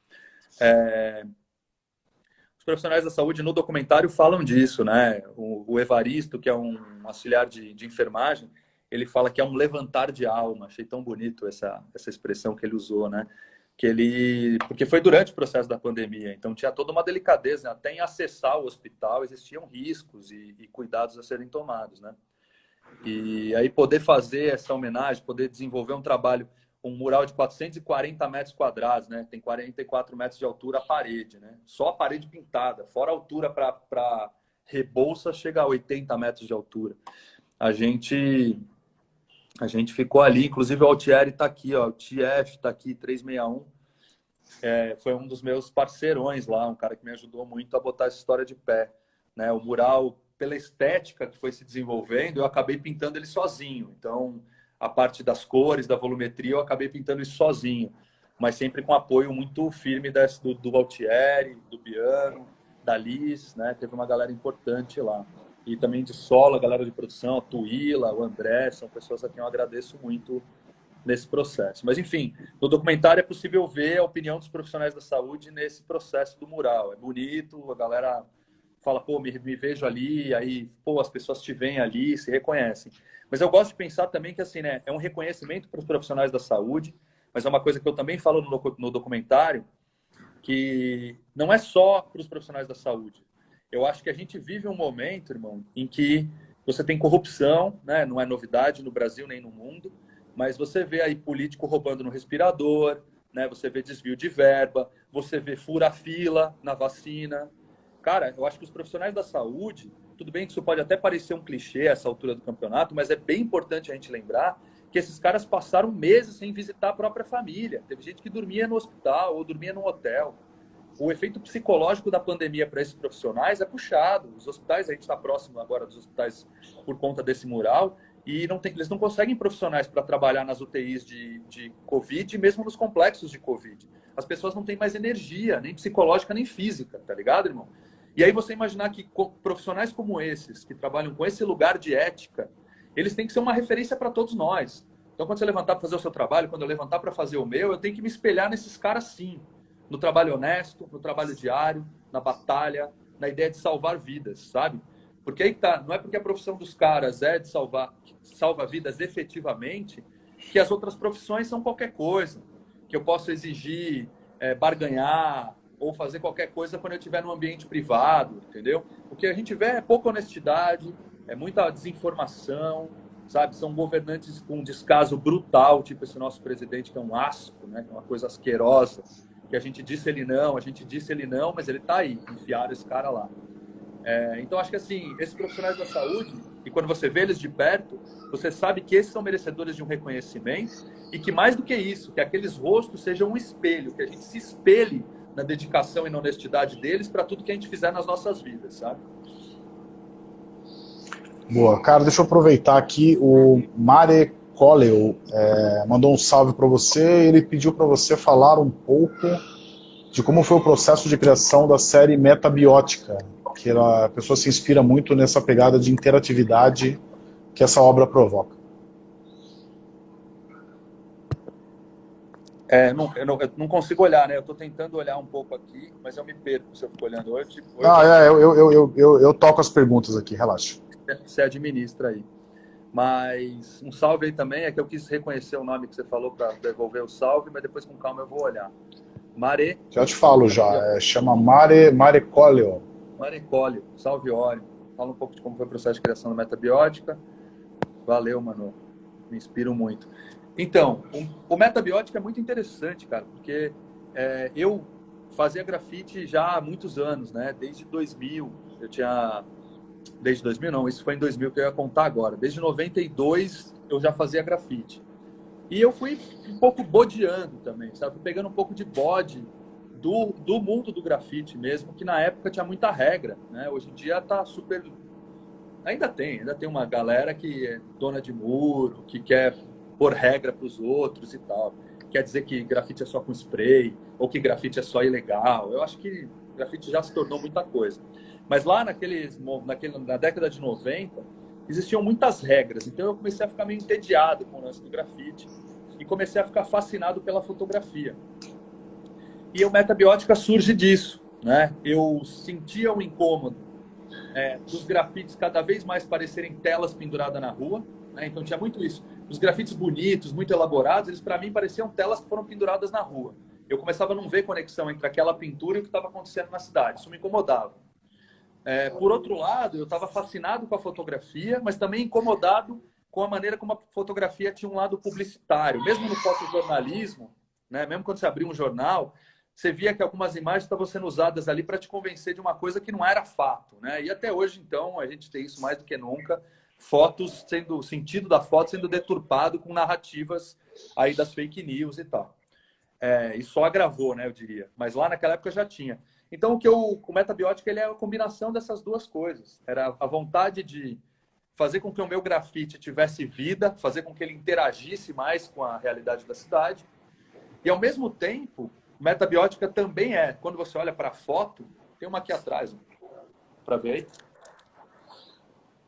Os profissionais da saúde no documentário falam disso, né? O Evaristo, que é um auxiliar de enfermagem, ele fala que é um levantar de alma. Achei tão bonito essa expressão que ele usou, né? Porque foi durante o processo da pandemia, então tinha toda uma delicadeza, né? Até em acessar o hospital existiam riscos e cuidados a serem tomados, né? E aí poder fazer essa homenagem, poder desenvolver um trabalho, um mural de 440 metros quadrados, né? Tem 44 metros de altura a parede, né? Só a parede pintada, fora a altura para Rebouças chega a 80 metros de altura. A gente ficou ali, inclusive o Altieri está aqui, ó, o TF está aqui, 361. Foi um dos meus parceirões lá, um cara que me ajudou muito a botar essa história de pé, né? O mural, pela estética que foi se desenvolvendo, eu acabei pintando ele sozinho. Então, a parte das cores, da volumetria, eu acabei pintando isso sozinho, mas sempre com apoio muito firme do Altieri, do Biano, da Liz, né? Teve uma galera importante lá. E também de solo, a galera de produção, a Tuíla, o André, são pessoas a quem eu agradeço muito nesse processo. Mas, enfim, no documentário é possível ver a opinião dos profissionais da saúde nesse processo do mural. É bonito, a galera fala, pô, me vejo ali, aí, pô, as pessoas te veem ali, se reconhecem. Mas eu gosto de pensar também que, assim, né, é um reconhecimento para os profissionais da saúde, mas é uma coisa que eu também falo no documentário, que não é só para os profissionais da saúde. Eu acho que a gente vive um momento, irmão, em que você tem corrupção, né? Não é novidade no Brasil nem no mundo, mas você vê aí político roubando no respirador, né? Você vê desvio de verba, você vê fura-fila na vacina. Cara, eu acho que os profissionais da saúde, tudo bem que isso pode até parecer um clichê a essa altura do campeonato, mas é bem importante a gente lembrar que esses caras passaram meses sem visitar a própria família. Teve gente que dormia no hospital ou dormia no hotel. O efeito psicológico da pandemia para esses profissionais é puxado. Os hospitais, a gente está próximo agora dos hospitais por conta desse mural, e eles não conseguem profissionais para trabalhar nas UTIs de Covid, mesmo nos complexos de Covid. As pessoas não têm mais energia, nem psicológica, nem física, tá ligado, irmão? E aí você imaginar que profissionais como esses, que trabalham com esse lugar de ética, eles têm que ser uma referência para todos nós. Então, quando você levantar para fazer o seu trabalho, quando eu levantar para fazer o meu, eu tenho que me espelhar nesses caras sim. No trabalho honesto, no trabalho diário, na batalha, na ideia de salvar vidas, sabe? Porque aí tá, não é porque a profissão dos caras é de salva vidas efetivamente, que as outras profissões são qualquer coisa, que eu posso exigir, barganhar ou fazer qualquer coisa quando eu estiver no ambiente privado, entendeu? O que a gente vê é pouca honestidade, é muita desinformação, sabe? São governantes com um descaso brutal, tipo esse nosso presidente que é um asco, né? Que é uma coisa asquerosa, que a gente disse ele não, mas ele tá aí, enfiaram esse cara lá. Então, acho que assim, esses profissionais da saúde, e quando você vê eles de perto, você sabe que esses são merecedores de um reconhecimento e que, mais do que isso, que aqueles rostos sejam um espelho, que a gente se espelhe na dedicação e na honestidade deles para tudo que a gente fizer nas nossas vidas, sabe? Boa. Cara, deixa eu aproveitar aqui. O Mare Coleo mandou um salve para você. Ele pediu para você falar um pouco de como foi o processo de criação da série Metabiótica, que a pessoa se inspira muito nessa pegada de interatividade que essa obra provoca. Eu não consigo olhar, né? Eu estou tentando olhar um pouco aqui, mas eu me perco se eu fico olhando hoje. Eu toco as perguntas aqui, relaxa. Você administra aí. Mas um salve aí também, é que eu quis reconhecer o nome que você falou para devolver o salve, mas depois com calma eu vou olhar. Mare. Já te falo já, chama Mare Coleo. Mare Coleo, salve Óleo. Fala um pouco de como foi o processo de criação da Metabiótica. Valeu, mano. Me inspiro muito. Então, o Metabiótica é muito interessante, cara, porque eu fazia grafite já há muitos anos, né? Desde 2000. Desde 2000 não, isso foi em 2000 que eu ia contar agora. Desde 92 eu já fazia grafite. E eu fui um pouco bodeando também, sabe? Fui pegando um pouco de bode do mundo do grafite mesmo, que na época tinha muita regra, né? Hoje em dia tá super... Ainda tem uma galera que é dona de muro, que quer pôr regra para os outros e tal. Quer dizer que grafite é só com spray, ou que grafite é só ilegal. Eu acho que grafite já se tornou muita coisa. Mas lá na década de 90, existiam muitas regras. Então eu comecei a ficar meio entediado com o lance do grafite e comecei a ficar fascinado pela fotografia. E o Metabiótica surge disso, né? Eu sentia um incômodo dos grafites cada vez mais parecerem telas penduradas na rua, né? Então tinha muito isso. Os grafites bonitos, muito elaborados, eles para mim pareciam telas que foram penduradas na rua. Eu começava a não ver conexão entre aquela pintura e o que estava acontecendo na cidade. Isso me incomodava. Por outro lado, eu estava fascinado com a fotografia, mas também incomodado com a maneira como a fotografia tinha um lado publicitário. Mesmo no fotojornalismo, né? Mesmo quando você abria um jornal, você via que algumas imagens estavam sendo usadas ali para te convencer de uma coisa que não era fato, né? E até hoje, então, a gente tem isso mais do que nunca. O sentido da foto sendo deturpado com narrativas aí das fake news e tal. E só agravou, né, eu diria. Mas lá naquela época já tinha. Então, o Metabiótica ele é a combinação dessas duas coisas. Era a vontade de fazer com que o meu grafite tivesse vida, fazer com que ele interagisse mais com a realidade da cidade. E, ao mesmo tempo, Metabiótica também quando você olha para a foto, tem uma aqui atrás, para ver aí.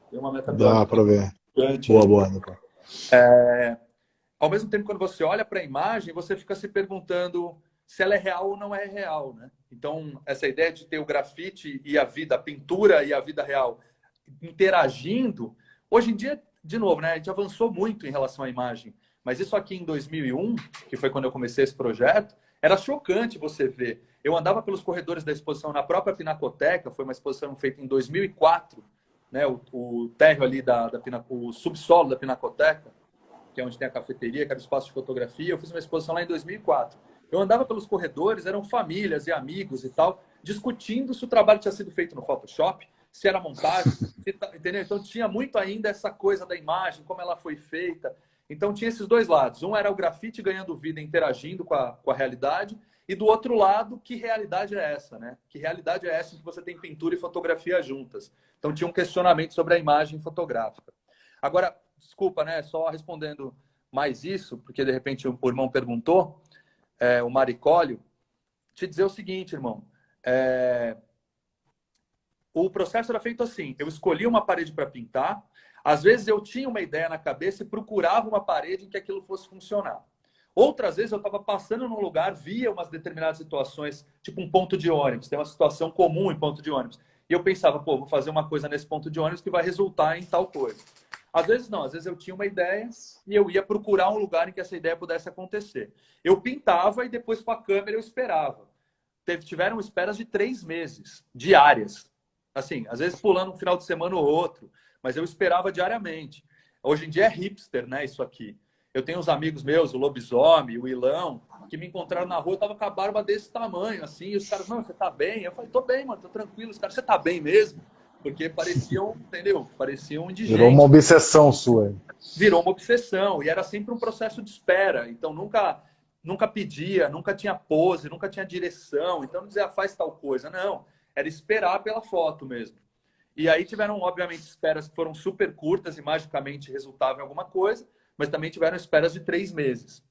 Tem uma Metabiótica. Dá para ver. Gigante. Boa. Ao mesmo tempo, quando você olha para a imagem, você fica se perguntando se ela é real ou não é real, né? Então, essa ideia de ter o grafite e a pintura e a vida real interagindo, hoje em dia, de novo, né? A gente avançou muito em relação à imagem, mas isso aqui em 2001, que foi quando eu comecei esse projeto, era chocante você ver. Eu andava pelos corredores da exposição na própria Pinacoteca, foi uma exposição feita em 2004, né? O térreo ali o subsolo da Pinacoteca, que é onde tem a cafeteria, que era o espaço de fotografia. Eu fiz uma exposição lá em 2004. Eu andava pelos corredores, eram famílias e amigos e tal, discutindo se o trabalho tinha sido feito no Photoshop, se era montagem, entendeu? Então tinha muito ainda essa coisa da imagem, como ela foi feita. Então tinha esses dois lados. Um era o grafite ganhando vida, interagindo com a realidade, e do outro lado, que realidade é essa, né? Que realidade é essa em que você tem pintura e fotografia juntas? Então tinha um questionamento sobre a imagem fotográfica. Agora, desculpa, né? Só respondendo mais isso, porque de repente o irmão perguntou, o Maricólio, te dizer o seguinte, irmão. O processo era feito assim: eu escolhia uma parede para pintar, às vezes eu tinha uma ideia na cabeça e procurava uma parede em que aquilo fosse funcionar. Outras vezes eu estava passando num lugar, via umas determinadas situações, tipo um ponto de ônibus, tem uma situação comum em ponto de ônibus. E eu pensava, vou fazer uma coisa nesse ponto de ônibus que vai resultar em tal coisa. Às vezes não, às vezes eu tinha uma ideia e eu ia procurar um lugar em que essa ideia pudesse acontecer. Eu pintava e depois com a câmera eu esperava. Tiveram esperas de 3 meses, diárias. Assim, às vezes pulando um final de semana ou outro, mas eu esperava diariamente. Hoje em dia é hipster, né, isso aqui. Eu tenho uns amigos meus, o Lobisomem, o Ilão, que me encontraram na rua, eu tava com a barba desse tamanho, assim, e os caras, não, você tá bem? Eu falei, tô bem, mano, tô tranquilo. Os caras, você tá bem mesmo? porque pareciam, entendeu? Pareciam Virou uma indigentes. obsessão sua. Virou uma obsessão e era sempre um processo de espera. Então nunca pedia, nunca tinha pose, nunca tinha direção. Então não dizia faz tal coisa, não. Era esperar pela foto mesmo. E aí tiveram, obviamente, esperas que foram super curtas e magicamente resultavam em alguma coisa, mas também tiveram esperas de 3 meses.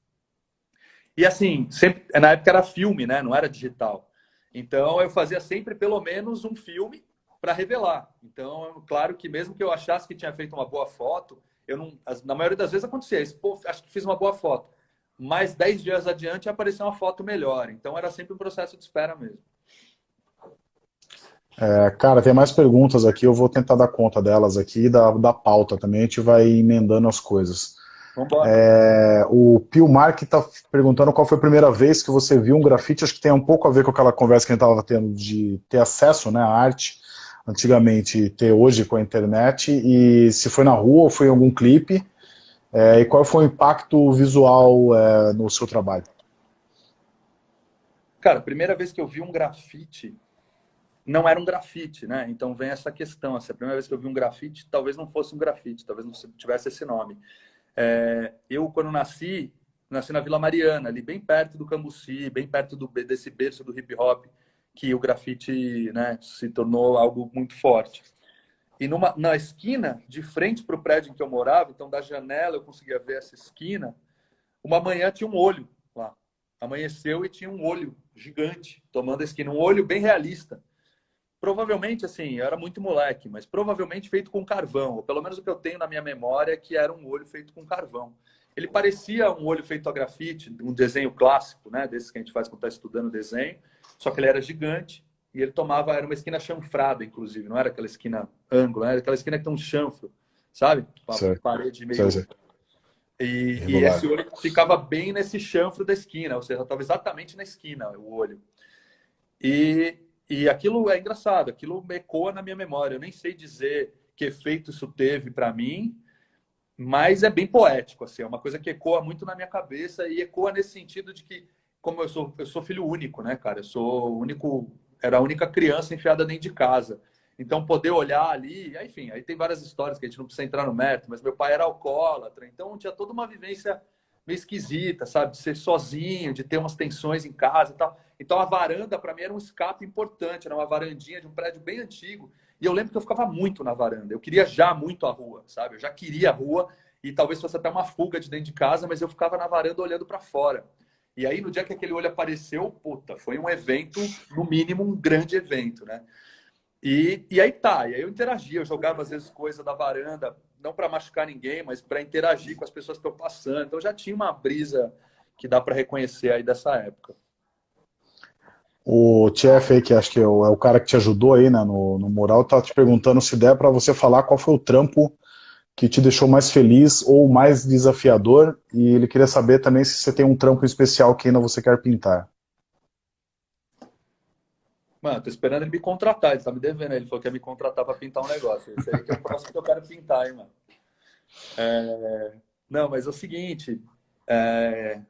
E assim, sempre, na época era filme, né? Não era digital. Então eu fazia sempre pelo menos um filme para revelar. Então, claro que mesmo que eu achasse que tinha feito uma boa foto, eu não, na maioria das vezes acontecia isso. Pô, acho que fiz uma boa foto. Mas 10 dias adiante apareceu uma foto melhor. Então era sempre um processo de espera mesmo. Cara, tem mais perguntas aqui, eu vou tentar dar conta delas aqui, da pauta também, a gente vai emendando as coisas. Vamos embora. O Pio Mark está perguntando qual foi a primeira vez que você viu um grafite, acho que tem um pouco a ver com aquela conversa que a gente estava tendo de ter acesso, né, à arte, antigamente, ter hoje com a internet, e se foi na rua ou foi em algum clipe, e qual foi o impacto visual no seu trabalho? Cara, a primeira vez que eu vi um grafite, não era um grafite, né? Então vem essa questão. Assim, a primeira vez que eu vi um grafite, talvez não fosse um grafite, talvez não tivesse esse nome. Eu, quando nasci na Vila Mariana, ali bem perto do Cambuci, bem perto desse berço do hip hop, que o grafite, né, se tornou algo muito forte. E na esquina, de frente para o prédio em que eu morava, então da janela eu conseguia ver essa esquina, uma manhã tinha um olho lá. Amanheceu e tinha um olho gigante tomando a esquina, um olho bem realista. Provavelmente, assim, eu era muito moleque, mas provavelmente feito com carvão, ou pelo menos o que eu tenho na minha memória é que era um olho feito com carvão. Ele parecia um olho feito a grafite, um desenho clássico, né, desses que a gente faz quando está estudando desenho, só que ele era gigante e ele tomava, era uma esquina chanfrada, inclusive, não era aquela esquina ângulo, era aquela esquina que tem um chanfro, sabe? Uma Sei, parede sei, meio... sei. E esse Irregular. olho ficava bem nesse chanfro da esquina, ou seja, estava exatamente na esquina o olho. E, e aquilo é engraçado, aquilo ecoa na minha memória. Eu nem sei dizer que efeito isso teve para mim, mas é bem poético, assim, é uma coisa que ecoa muito na minha cabeça e ecoa nesse sentido de que, como eu sou filho único, né, cara? Eu sou o único, era a única criança enfiada dentro de casa. Então, poder olhar ali, enfim, aí tem várias histórias que a gente não precisa entrar no mérito, mas meu pai era alcoólatra, então tinha toda uma vivência meio esquisita, sabe? De ser sozinho, de ter umas tensões em casa e tal. Então, a varanda, para mim, era um escape importante, era uma varandinha de um prédio bem antigo. E eu lembro que eu ficava muito na varanda. Eu queria já muito a rua, sabe? Eu já queria a rua e talvez fosse até uma fuga de dentro de casa, mas eu ficava na varanda olhando para fora. E aí, no dia que aquele olho apareceu, puta, foi um evento, no mínimo, um grande evento, né? E aí tá, e aí eu interagia, eu jogava às vezes coisa da varanda, não para machucar ninguém, mas para interagir com as pessoas que estão passando. Então já tinha uma brisa que dá para reconhecer aí dessa época. O Chef aí, que acho que é o cara que te ajudou aí, né, no mural, tá te perguntando se der para você falar qual foi o trampo que te deixou mais feliz ou mais desafiador, e ele queria saber também se você tem um trampo especial que ainda você quer pintar. Mano, tô esperando ele me contratar, ele tá me devendo. Ele falou que ia me contratar para pintar um negócio. Esse aí que é o próximo que eu quero pintar, hein, mano. Não, mas é o seguinte. é,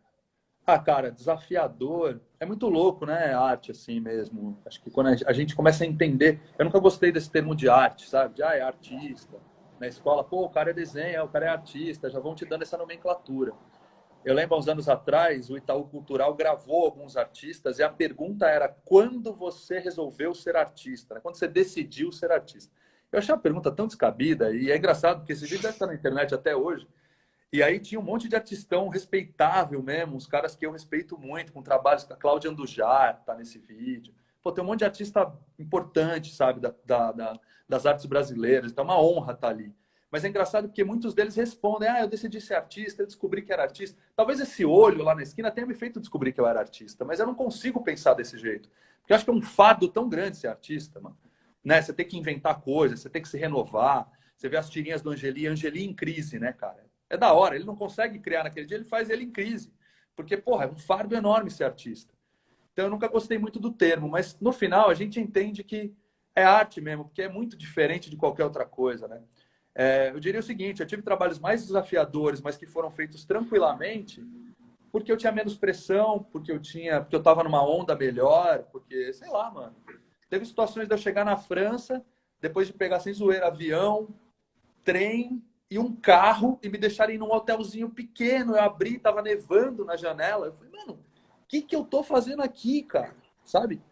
cara, desafiador. É muito louco, né? Arte, assim mesmo. Acho que quando a gente começa a entender. Eu nunca gostei desse termo de arte, sabe? É artista. Na escola, pô, o cara é desenho, o cara é artista, já vão te dando essa nomenclatura. Eu lembro, há uns anos atrás, o Itaú Cultural gravou alguns artistas e a pergunta era quando você resolveu ser artista? Né? Quando você decidiu ser artista? Eu achei uma pergunta tão descabida e é engraçado porque esse vídeo deve estar na internet até hoje. E aí tinha um monte de artistão respeitável mesmo, uns caras que eu respeito muito, com trabalhos, a Cláudia Andujar tá nesse vídeo. Pô, tem um monte de artista importante, sabe, das artes brasileiras, então é uma honra estar ali. Mas é engraçado porque muitos deles respondem, eu decidi ser artista, eu descobri que era artista. Talvez esse olho lá na esquina tenha me feito descobrir que eu era artista, mas eu não consigo pensar desse jeito. Porque eu acho que é um fardo tão grande ser artista, mano. Né? Você tem que inventar coisas, você tem que se renovar. Você vê as tirinhas do Angeli em crise, né, cara? É da hora, ele não consegue criar naquele dia, ele faz ele em crise. Porque, porra, é um fardo enorme ser artista. Então eu nunca gostei muito do termo, mas no final a gente entende que é arte mesmo, porque é muito diferente de qualquer outra coisa, né? Eu diria o seguinte, eu tive trabalhos mais desafiadores, mas que foram feitos tranquilamente, porque eu tinha menos pressão, porque eu estava numa onda melhor, porque, sei lá, mano. Teve situações de eu chegar na França, depois de pegar sem zoeira avião, trem e um carro e me deixarem num hotelzinho pequeno. Eu abri, tava nevando na janela. Eu falei, mano, o que que eu tô fazendo aqui, cara? Sabe?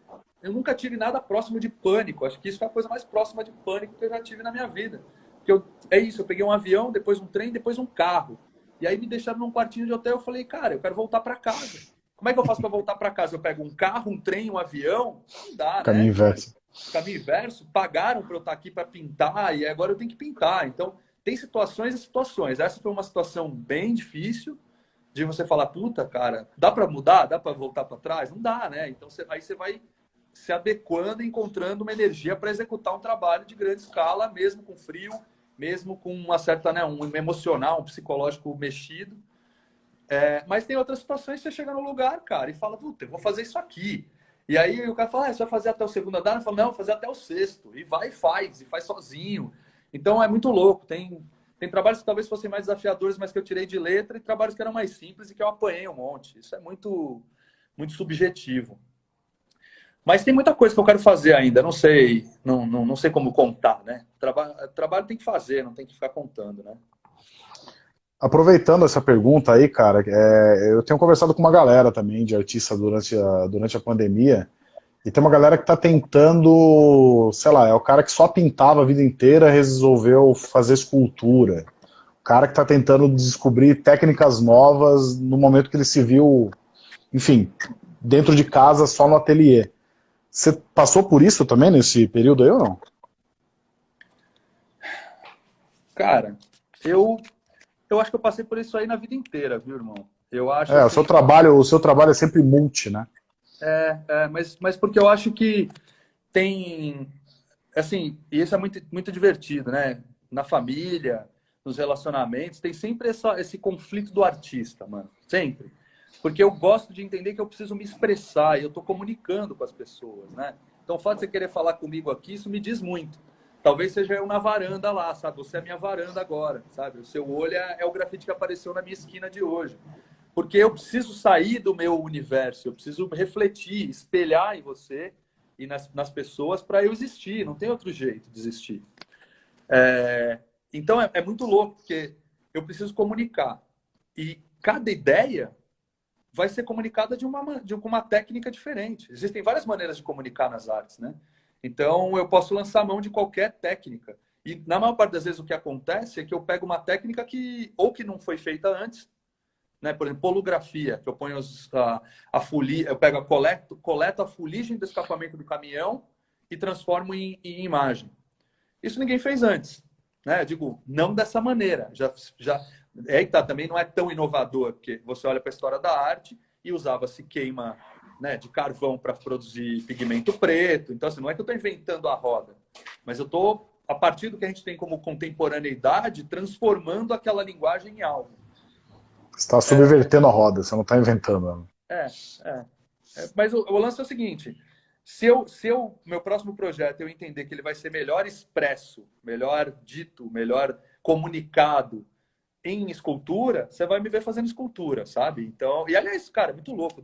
Eu nunca tive nada próximo de pânico. Acho que isso foi a coisa mais próxima de pânico que eu já tive na minha vida. Porque é isso, eu peguei um avião, depois um trem, depois um carro. E aí me deixaram num quartinho de hotel. Eu falei, cara, eu quero voltar para casa. Como é que eu faço para voltar para casa? Eu pego um carro, um trem, um avião? Não dá, Caminho né? inverso. Caminho inverso, pagaram para eu estar aqui para pintar e agora eu tenho que pintar. Então, tem situações e situações. Essa foi uma situação bem difícil de você falar, puta, cara, dá para mudar? Dá para voltar para trás? Não dá, né? Então, aí você vai se adequando, encontrando uma energia para executar um trabalho de grande escala, mesmo com frio, mesmo com uma certa, né, um emocional, um psicológico mexido. Mas tem outras situações que você chega no lugar, cara, e fala, puta, eu vou fazer isso aqui. E aí o cara fala, você vai fazer até o segundo andar? Eu falo, não, vou fazer até o sexto. E vai e faz sozinho. Então é muito louco. Tem trabalhos que talvez fossem mais desafiadores, mas que eu tirei de letra, e trabalhos que eram mais simples e que eu apanhei um monte. Isso é muito, muito subjetivo. Mas tem muita coisa que eu quero fazer ainda. Não sei, não sei como contar, né? Trabalho tem que fazer, não tem que ficar contando, né? Aproveitando essa pergunta aí, cara, eu tenho conversado com uma galera também de artista durante a pandemia, e tem uma galera que está tentando, sei lá, é o cara que só pintava a vida inteira, resolveu fazer escultura. O cara que está tentando descobrir técnicas novas no momento que ele se viu, enfim, dentro de casa, só no ateliê. Você passou por isso também nesse período aí ou não? Cara, eu acho que eu passei por isso aí na vida inteira, viu, irmão? Eu acho É, assim, o seu trabalho é sempre multi, né? mas porque eu acho que tem, assim, e isso é muito, muito divertido, né? Na família, nos relacionamentos, tem sempre esse conflito do artista, mano. Sempre. Porque eu gosto de entender que eu preciso me expressar e eu tô comunicando com as pessoas, né? Então, o fato de você querer falar comigo aqui, isso me diz muito. Talvez seja eu na varanda lá, sabe? Você é a minha varanda agora, sabe? O seu olho é o grafite que apareceu na minha esquina de hoje. Porque eu preciso sair do meu universo, eu preciso refletir, espelhar em você e nas pessoas para eu existir. Não tem outro jeito de existir. Então é muito louco, porque eu preciso comunicar. E cada ideia vai ser comunicada de uma técnica diferente. Existem várias maneiras de comunicar nas artes, né? Então eu posso lançar mão de qualquer técnica. E na maior parte das vezes o que acontece é que eu pego uma técnica que não foi feita antes, né? Por exemplo, polografia, que eu ponho a folia, eu pego coleto a fuligem do escapamento do caminhão e transformo em imagem. Isso ninguém fez antes, né? Eu digo, não dessa maneira. Também não é tão inovador, porque você olha para a história da arte e usava-se queima, né, de carvão para produzir pigmento preto. Então, assim, não é que eu estou inventando a roda, mas eu estou, a partir do que a gente tem como contemporaneidade, transformando aquela linguagem em algo. Você está subvertendo a roda, você não está inventando. É, é. Mas o lance é o seguinte: se meu próximo projeto eu entender que ele vai ser melhor expresso, melhor dito, melhor comunicado em escultura, você vai me ver fazendo escultura, sabe? Então, e aliás, cara, é muito louco.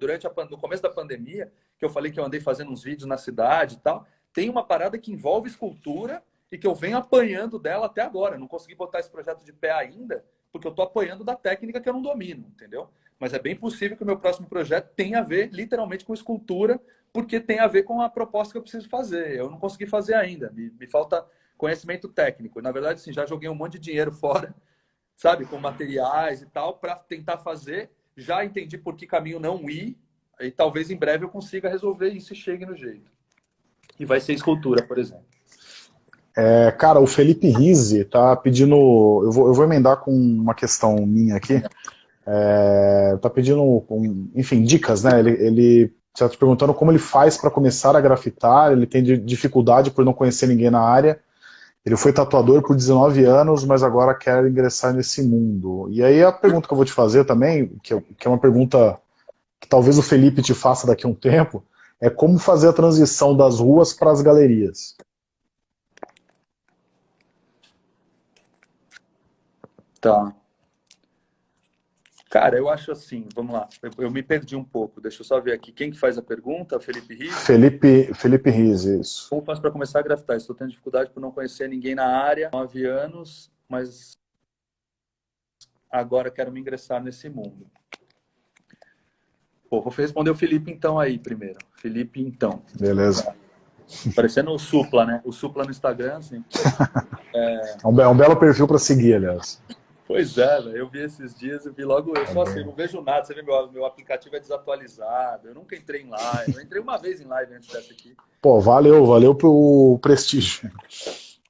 No começo da pandemia, que eu falei que eu andei fazendo uns vídeos na cidade e tal, tem uma parada que envolve escultura e que eu venho apanhando dela até agora. Eu não consegui botar esse projeto de pé ainda, porque eu tô apanhando da técnica que eu não domino, entendeu? Mas é bem possível que o meu próximo projeto tenha a ver literalmente com escultura, porque tem a ver com a proposta que eu preciso fazer. Eu não consegui fazer ainda, me falta conhecimento técnico. Na verdade, sim, já joguei um monte de dinheiro fora, sabe, com materiais e tal, para tentar fazer. Já entendi por que caminho não ir, e talvez em breve eu consiga resolver isso e chegue no jeito. E vai ser escultura, por exemplo. Cara, o Felipe Rizzi tá pedindo. Eu vou emendar com uma questão minha aqui. Tá pedindo, enfim, dicas, né? Ele está te perguntando como ele faz para começar a grafitar. Ele tem dificuldade por não conhecer ninguém na área. Ele foi tatuador por 19 anos, mas agora quer ingressar nesse mundo. E aí a pergunta que eu vou te fazer também, que é uma pergunta que talvez o Felipe te faça daqui a um tempo, é como fazer a transição das ruas para as galerias. Tá. Cara, eu acho assim, vamos lá, eu me perdi um pouco, deixa eu só ver aqui. Quem que faz a pergunta? Felipe Riz? Felipe Riz, isso. Como faço para começar a grafitar? Estou tendo dificuldade por não conhecer ninguém na área, 9 anos, mas agora quero me ingressar nesse mundo. Pô, vou responder o Felipe então aí primeiro. Felipe então. Beleza. Parecendo o Supla, né? O Supla no Instagram, assim. É um belo perfil para seguir, aliás. Pois é, velho. Eu vi esses dias, eu vi logo, eu só assim, não vejo nada. Você vê, meu aplicativo é desatualizado. Eu nunca entrei em live. Eu entrei uma vez em live antes dessa aqui. Pô, valeu pro prestígio.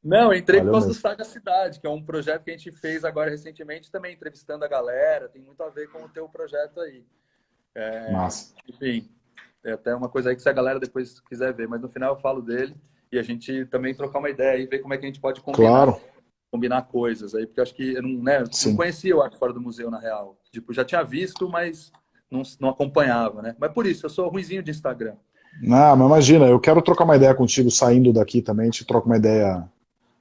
Não, eu entrei por Valeu causa do mesmo. Saga Cidade, que é um projeto que a gente fez agora recentemente, também entrevistando a galera. Tem muito a ver com o teu projeto aí. Massa. Enfim, é até uma coisa aí que se a galera depois quiser ver, mas no final eu falo dele e a gente também trocar uma ideia e ver como é que a gente pode Claro, combinar coisas aí, porque eu acho que eu não, né, não sim. conhecia o Arte Fora do Museu, na real. Tipo, já tinha visto, mas não acompanhava, né? Mas por isso, eu sou ruinzinho de Instagram. Não, mas imagina, eu quero trocar uma ideia contigo saindo daqui também, a gente troca uma ideia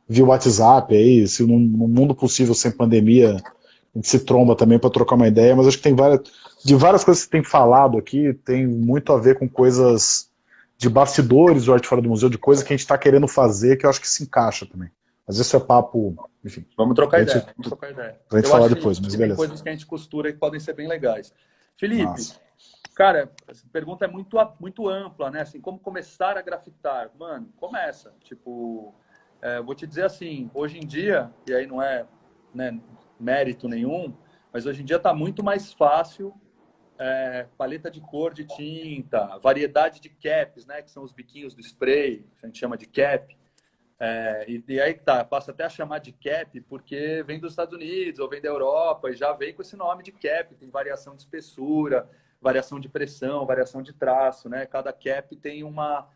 via WhatsApp aí, se no mundo possível sem pandemia, a gente se tromba também para trocar uma ideia, mas acho que tem várias coisas que você tem falado aqui, tem muito a ver com coisas de bastidores do Arte Fora do Museu, de coisas que a gente está querendo fazer, que eu acho que se encaixa também. Mas isso é papo, enfim, Vamos pra trocar gente, ideia, vamos trocar ideia. pra gente Eu falar acho sim, depois, acho mas que tem beleza. coisas que a gente costura e que podem ser bem legais. Felipe, Massa. cara, essa pergunta é muito ampla, né? Assim, como começar a grafitar? Mano, começa. Tipo, vou te dizer assim, hoje em dia, e aí não é, né, mérito nenhum, mas hoje em dia está muito mais fácil, paleta de cor de tinta, variedade de caps, né? Que são os biquinhos do spray, que a gente chama de cap. E aí tá, passa até a chamar de cap porque vem dos Estados Unidos ou vem da Europa e já vem com esse nome de cap. Tem variação de espessura, variação de pressão, variação de traço, né? Cada cap tem uma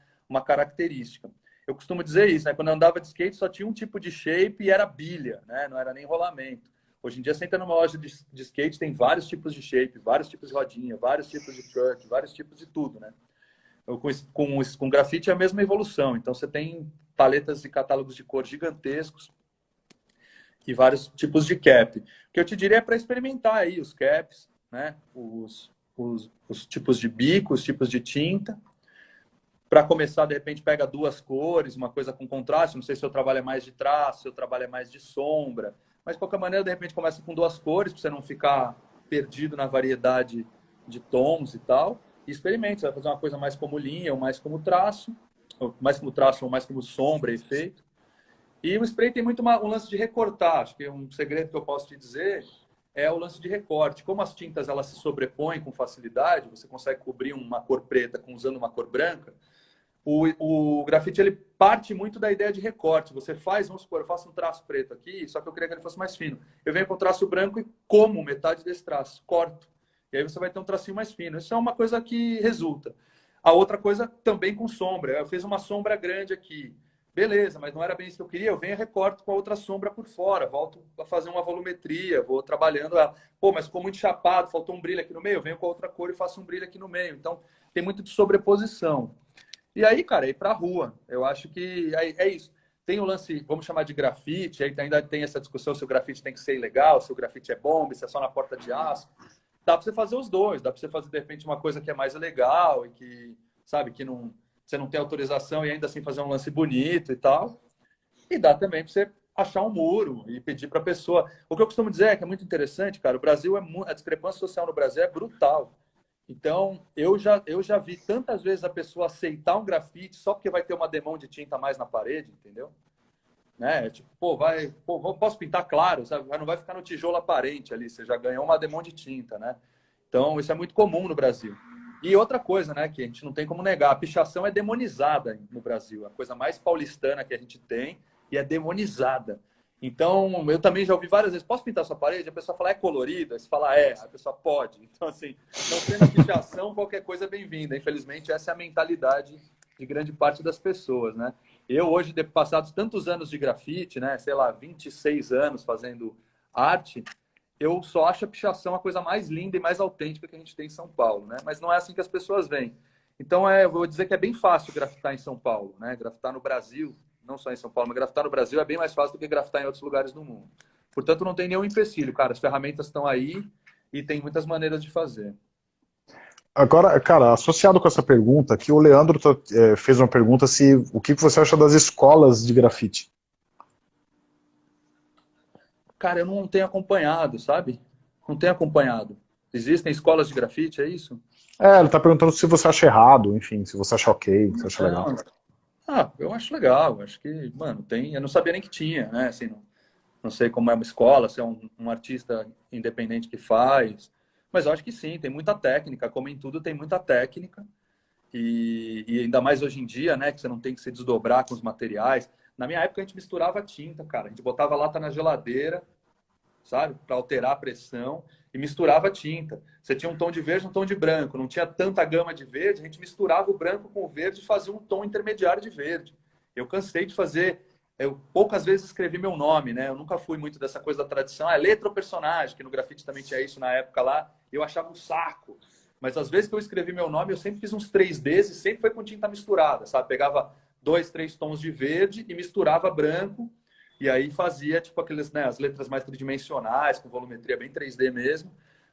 característica. Eu costumo dizer isso, né? Quando eu andava de skate só tinha um tipo de shape e era bilha, né? Não era nem rolamento. Hoje em dia você entra numa loja de skate, tem vários tipos de shape, vários tipos de rodinha, vários tipos de truck, vários tipos de tudo, né? Com grafite é a mesma evolução. Então você tem paletas e catálogos de cor gigantescos e vários tipos de cap. O que eu te diria é para experimentar aí os caps, né? Os tipos de bico, os tipos de tinta. Para começar, de repente, pega duas cores, uma coisa com contraste. Não sei se o seu trabalho é mais de traço, se o seu trabalho é mais de sombra. Mas, de qualquer maneira, de repente, começa com duas cores, para você não ficar perdido na variedade de tons e tal. E experimente, você vai fazer uma coisa mais como linha, ou mais como traço, ou mais como sombra, efeito. E o spray tem muito um lance de recortar. Acho que um segredo que eu posso te dizer é o lance de recorte. Como as tintas elas se sobrepõem com facilidade, você consegue cobrir uma cor preta usando uma cor branca. O grafite ele parte muito da ideia de recorte. Você faz, vamos supor, eu faço um traço preto aqui, só que eu queria que ele fosse mais fino. Eu venho com o traço branco e como metade desse traço, corto. E aí você vai ter um tracinho mais fino. Isso é uma coisa que resulta. A outra coisa também com sombra. Eu fiz uma sombra grande aqui. Beleza, mas não era bem isso que eu queria. Eu venho e recorto com a outra sombra por fora. Volto a fazer uma volumetria, vou trabalhando ela. Pô, mas ficou muito chapado, faltou um brilho aqui no meio. Eu venho com a outra cor e faço um brilho aqui no meio. Então, tem muito de sobreposição. E aí, cara, ir pra rua. Eu acho que é isso. Tem o lance, vamos chamar de grafite, aí ainda tem essa discussão se o grafite tem que ser ilegal, se o grafite é bomba, se é só na porta de aço. Dá para você fazer os dois, dá para você fazer, de repente, uma coisa que é mais legal e que, sabe, que não, você não tem autorização e ainda assim fazer um lance bonito e tal. E dá também para você achar um muro e pedir para a pessoa. O que eu costumo dizer é que é muito interessante, cara, o Brasil a discrepância social no Brasil é brutal. Então, eu já vi tantas vezes a pessoa aceitar um grafite só porque vai ter uma demão de tinta a mais na parede, entendeu? Né? Tipo, posso pintar claro, sabe? Não vai ficar no tijolo aparente ali, você já ganhou uma demão de tinta, né? Então, isso é muito comum no Brasil. E outra coisa, né, que a gente não tem como negar, a pichação é demonizada no Brasil, a coisa mais paulistana que a gente tem e é demonizada. Então, eu também já ouvi várias vezes, posso pintar sua parede? A pessoa fala, é colorida? Você fala, é. A pessoa pode. Então, assim, não sendo a pichação, qualquer coisa é bem-vinda. Infelizmente, essa é a mentalidade de grande parte das pessoas, né? Eu, hoje, passados tantos anos de grafite, né, sei lá, 26 anos fazendo arte, eu só acho a pichação a coisa mais linda e mais autêntica que a gente tem em São Paulo, né? Mas não é assim que as pessoas veem. Então, eu vou dizer que é bem fácil grafitar em São Paulo, né? Grafitar no Brasil, não só em São Paulo, mas grafitar no Brasil é bem mais fácil do que grafitar em outros lugares do mundo. Portanto, não tem nenhum empecilho, cara. As ferramentas estão aí, e tem muitas maneiras de fazer. Agora, cara, associado com essa pergunta, aqui o Leandro fez uma pergunta se o que você acha das escolas de grafite? Cara, eu não tenho acompanhado, sabe? Não tenho acompanhado. Existem escolas de grafite, é isso? Ele tá perguntando se você acha errado, enfim, se você acha ok, se você acha legal. Não. Eu acho legal. Acho que, mano, tem. Eu não sabia nem que tinha, né? Assim, não sei como é uma escola, se é um artista independente que faz. Mas eu acho que sim, tem muita técnica. Como em tudo, tem muita técnica. E ainda mais hoje em dia, né? Que você não tem que se desdobrar com os materiais. Na minha época, a gente misturava tinta, cara. A gente botava a lata na geladeira, sabe? Para alterar a pressão e misturava tinta. Você tinha um tom de verde, um tom de branco. Não tinha tanta gama de verde, a gente misturava o branco com o verde e fazia um tom intermediário de verde. Eu cansei de fazer. Eu poucas vezes escrevi meu nome, né? Eu nunca fui muito dessa coisa da tradição. É letra ou personagem, que no grafite também tinha isso na época lá. Eu achava um saco. Mas às vezes que eu escrevi meu nome, eu sempre fiz uns 3Ds e sempre foi com tinta misturada, sabe? Pegava 2, 3 tons de verde e misturava branco. E aí fazia, tipo, aqueles, né, as letras mais tridimensionais, com volumetria bem 3D mesmo,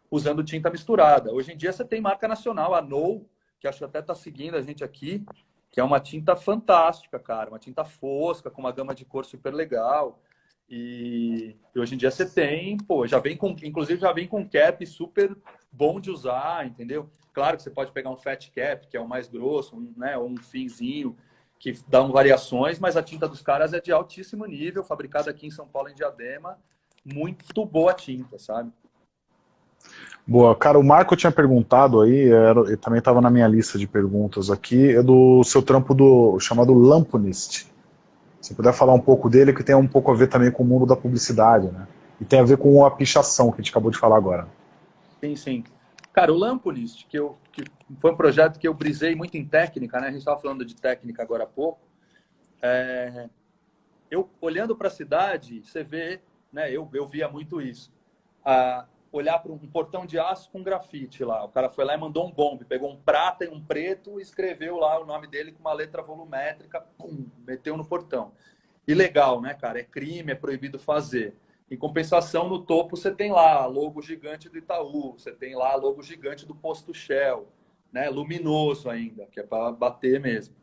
usando tinta misturada. Hoje em dia você tem marca nacional, a No, que acho que até está seguindo a gente aqui, que é uma tinta fantástica, cara. Uma tinta fosca, com uma gama de cor super legal. E hoje em dia você tem, pô, já vem com, inclusive já vem com cap super bom de usar, entendeu? Claro que você pode pegar um fat cap, que é o mais grosso, né, ou um finzinho, que dão variações, mas a tinta dos caras é de altíssimo nível, fabricada aqui em São Paulo, em Diadema. Muito boa tinta, sabe? Boa, cara, o Marco tinha perguntado aí, ele também estava na minha lista de perguntas aqui, é do seu trampo chamado Lamponist. Se puder falar um pouco dele, que tem um pouco a ver também com o mundo da publicidade, né? E tem a ver com a pichação que a gente acabou de falar agora. Sim, sim. Cara, o Lamponist, que foi um projeto que eu brisei muito em técnica, né? A gente estava falando de técnica agora há pouco. Eu, olhando para a cidade, você vê, né? Eu via muito isso. Olhar para um portão de aço com grafite lá. O cara foi lá e mandou um bombe, pegou um prata e um preto e escreveu lá o nome dele com uma letra volumétrica, pum, meteu no portão. E legal, né, cara? É crime, é proibido fazer. Em compensação, no topo você tem lá a logo gigante do Itaú, você tem lá a logo gigante do posto Shell, né? Luminoso ainda, que é para bater mesmo.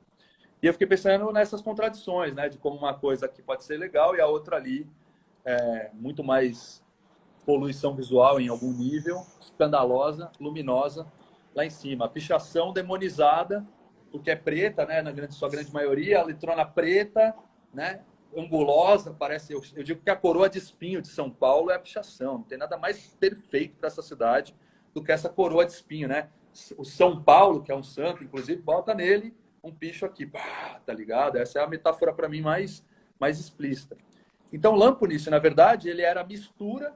E eu fiquei pensando nessas contradições, né? De como uma coisa aqui pode ser legal e a outra ali é muito mais poluição visual em algum nível, escandalosa, luminosa, lá em cima. A pichação demonizada, porque é preta, né? Sua grande maioria, a litrona preta, né? Angulosa, parece. Eu digo que a coroa de espinho de São Paulo é a pichação. Não tem nada mais perfeito para essa cidade do que essa coroa de espinho, né? O São Paulo, que é um santo, inclusive, bota nele um picho aqui, tá ligado? Essa é a metáfora para mim mais explícita. Então, Lamponist, na verdade, ele era a mistura,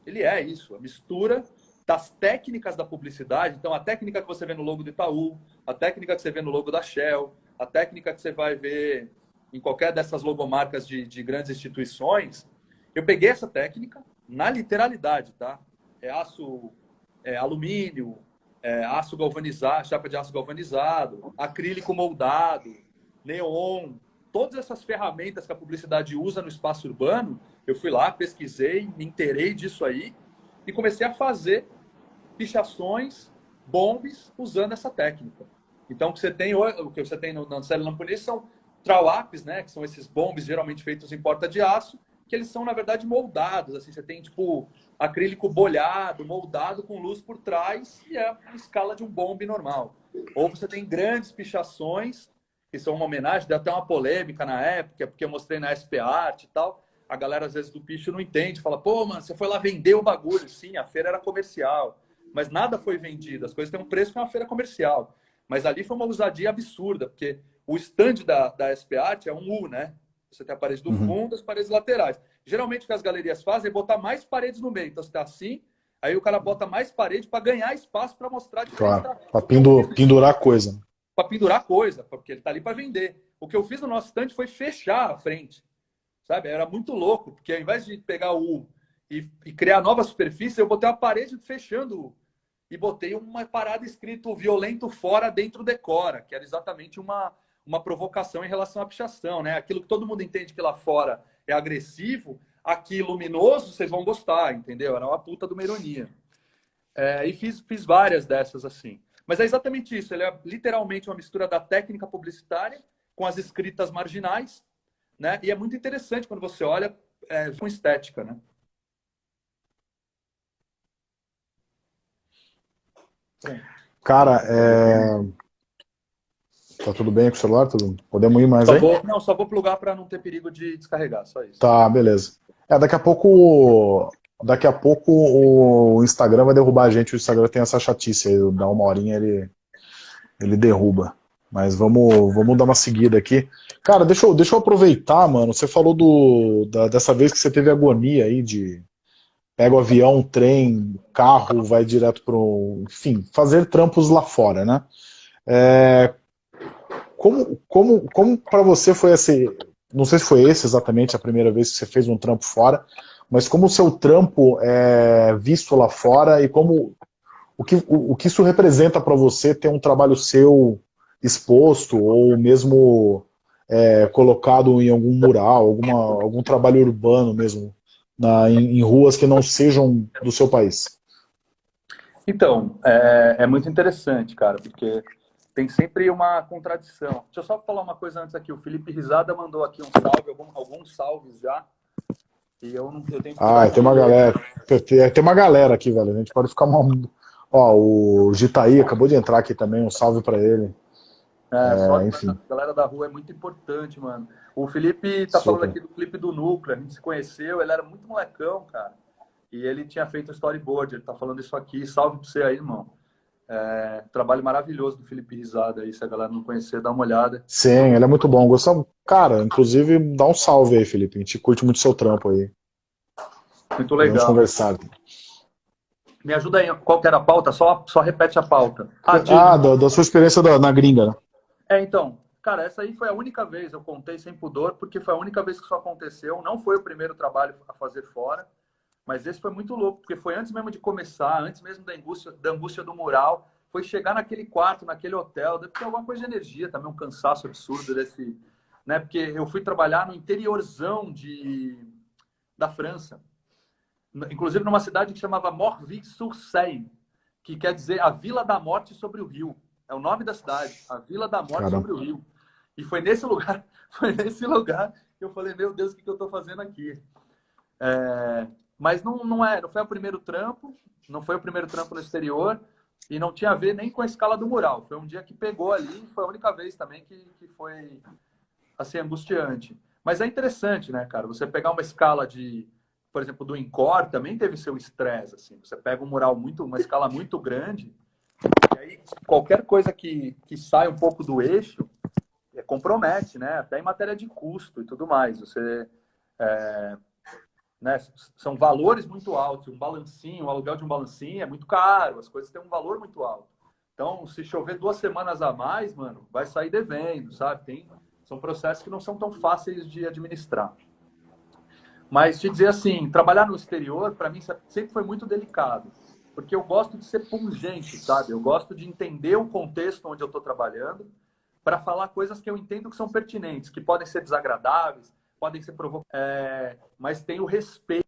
ele é isso, a mistura das técnicas da publicidade. Então, a técnica que você vê no logo do Itaú, a técnica que você vê no logo da Shell, a técnica que você vai ver em qualquer dessas logomarcas de grandes instituições, eu peguei essa técnica na literalidade, tá? É aço, alumínio, aço galvanizado, chapa de aço galvanizado, acrílico moldado, neon, todas essas ferramentas que a publicidade usa no espaço urbano, eu fui lá, pesquisei, me inteirei disso aí e comecei a fazer pichações, bombes, usando essa técnica. Então, o que você tem na série Lamponista são trawapes, né? Que são esses bombes geralmente feitos em porta de aço, que eles são, na verdade, moldados. Assim, você tem, tipo, acrílico bolhado, moldado com luz por trás, e é a escala de um bombe normal. Ou você tem grandes pichações, que são uma homenagem, deu até uma polêmica na época, porque eu mostrei na SP Art e tal. A galera, às vezes, do picho não entende, fala, pô, mano, você foi lá vender o bagulho. Sim, a feira era comercial, mas nada foi vendido. As coisas têm um preço que é uma feira comercial. Mas ali foi uma ousadia absurda, porque o stand da SP Art é um U, né? Você tem a parede do fundo, as paredes laterais. Geralmente o que as galerias fazem é botar mais paredes no meio. Então você está assim, aí o cara bota mais parede para ganhar espaço para mostrar a diferença. Claro, para pendurar coisa. Para pendurar coisa, porque ele está ali para vender. O que eu fiz no nosso stand foi fechar a frente. Sabe? Era muito louco, porque ao invés de pegar o U e criar nova superfície, eu botei uma parede fechando o U. E botei uma parada escrito violento fora, dentro decora, que era exatamente uma provocação em relação à pichação, né? Aquilo que todo mundo entende que lá fora é agressivo, aqui luminoso, vocês vão gostar, entendeu? Era uma puta de uma ironia. E fiz várias dessas assim. Mas é exatamente isso, ele é literalmente uma mistura da técnica publicitária com as escritas marginais, né? E é muito interessante quando você olha com estética, né? Cara, tá tudo bem com o celular? Podemos ir mais aí? Só vou plugar para não ter perigo de descarregar, só isso. Tá, beleza. Daqui a pouco o Instagram vai derrubar a gente. O Instagram tem essa chatice aí, dá uma horinha ele derruba. Mas vamos dar uma seguida aqui. Cara, deixa eu aproveitar, mano. Você falou dessa vez que você teve agonia aí de pega o avião, trem, carro, vai direto pro, enfim, fazer trampos lá fora, né? Como para você foi esse, não sei se foi esse exatamente a primeira vez que você fez um trampo fora, mas como o seu trampo é visto lá fora e como o que isso representa para você ter um trabalho seu exposto ou mesmo colocado em algum mural, algum trabalho urbano mesmo, em ruas que não sejam do seu país? Então, é muito interessante, cara, porque tem sempre uma contradição. Deixa eu só falar uma coisa antes aqui. O Felipe Risada mandou aqui um salve, alguns salves já. E eu tenho Tem uma galera. Tem uma galera aqui, velho. A gente pode ficar uma. Ó, o Gitaí acabou de entrar aqui também, um salve pra ele. Só Enfim. a galera da rua é muito importante, mano. O Felipe tá falando Super. aqui do clipe do Núcleo, a gente se conheceu, ele era muito molecão, cara. E ele tinha feito um storyboard, ele tá falando isso aqui. Salve pra você aí, irmão. Trabalho maravilhoso do Felipe Risada aí, se a galera não conhecer, dá uma olhada. Sim, ele é muito bom. Gostava. Cara, inclusive, dá um salve aí, Felipe. A gente curte muito seu trampo aí. Muito Podemos legal. conversar. Me ajuda aí, qual que era a pauta? Só repete a pauta. Da sua experiência na gringa, né? Então, cara, essa aí foi a única vez, eu contei sem pudor, porque foi a única vez que isso aconteceu. Não foi o primeiro trabalho a fazer fora, mas esse foi muito louco, porque foi antes mesmo de começar, antes mesmo da angústia do mural, foi chegar naquele quarto, naquele hotel, deve ter alguma coisa de energia também, um cansaço absurdo desse, né? Porque eu fui trabalhar no interiorzão da França, inclusive numa cidade que chamava Morvis-sur-Seine, que quer dizer a Vila da Morte sobre o Rio. É o nome da cidade, a Vila da Morte sobre o Rio. E foi nesse lugar que eu falei, meu Deus, o que eu estou fazendo aqui? Mas não foi o primeiro trampo, não foi o primeiro trampo no exterior, e não tinha a ver nem com a escala do mural. Foi um dia que pegou ali, foi a única vez também que foi assim, angustiante. Mas é interessante, né, cara? Você pegar uma escala por exemplo, do Incor, também teve seu estresse, assim. Você pega um mural uma escala muito grande, e aí qualquer coisa que sai um pouco do eixo compromete, né? Até em matéria de custo e tudo mais. Você, né? São valores muito altos. Um balancinho, o aluguel de um balancinho é muito caro. As coisas têm um valor muito alto. Então, se chover 2 semanas a mais, mano, vai sair devendo, sabe? São processos que não são tão fáceis de administrar. Mas te dizer assim, trabalhar no exterior, para mim, sempre foi muito delicado. Porque eu gosto de ser pungente, sabe? Eu gosto de entender o contexto onde eu estou trabalhando para falar coisas que eu entendo que são pertinentes, que podem ser desagradáveis, podem ser provocativas, mas tenho respeito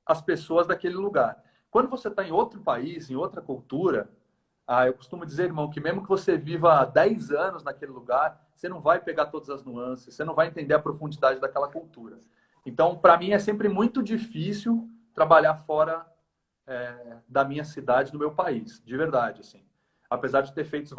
às pessoas daquele lugar. Quando você está em outro país, em outra cultura, eu costumo dizer, irmão, que mesmo que você viva 10 anos naquele lugar, você não vai pegar todas as nuances, você não vai entender a profundidade daquela cultura. Então, para mim, é sempre muito difícil trabalhar fora da minha cidade, do meu país, de verdade, assim. Apesar de ter feito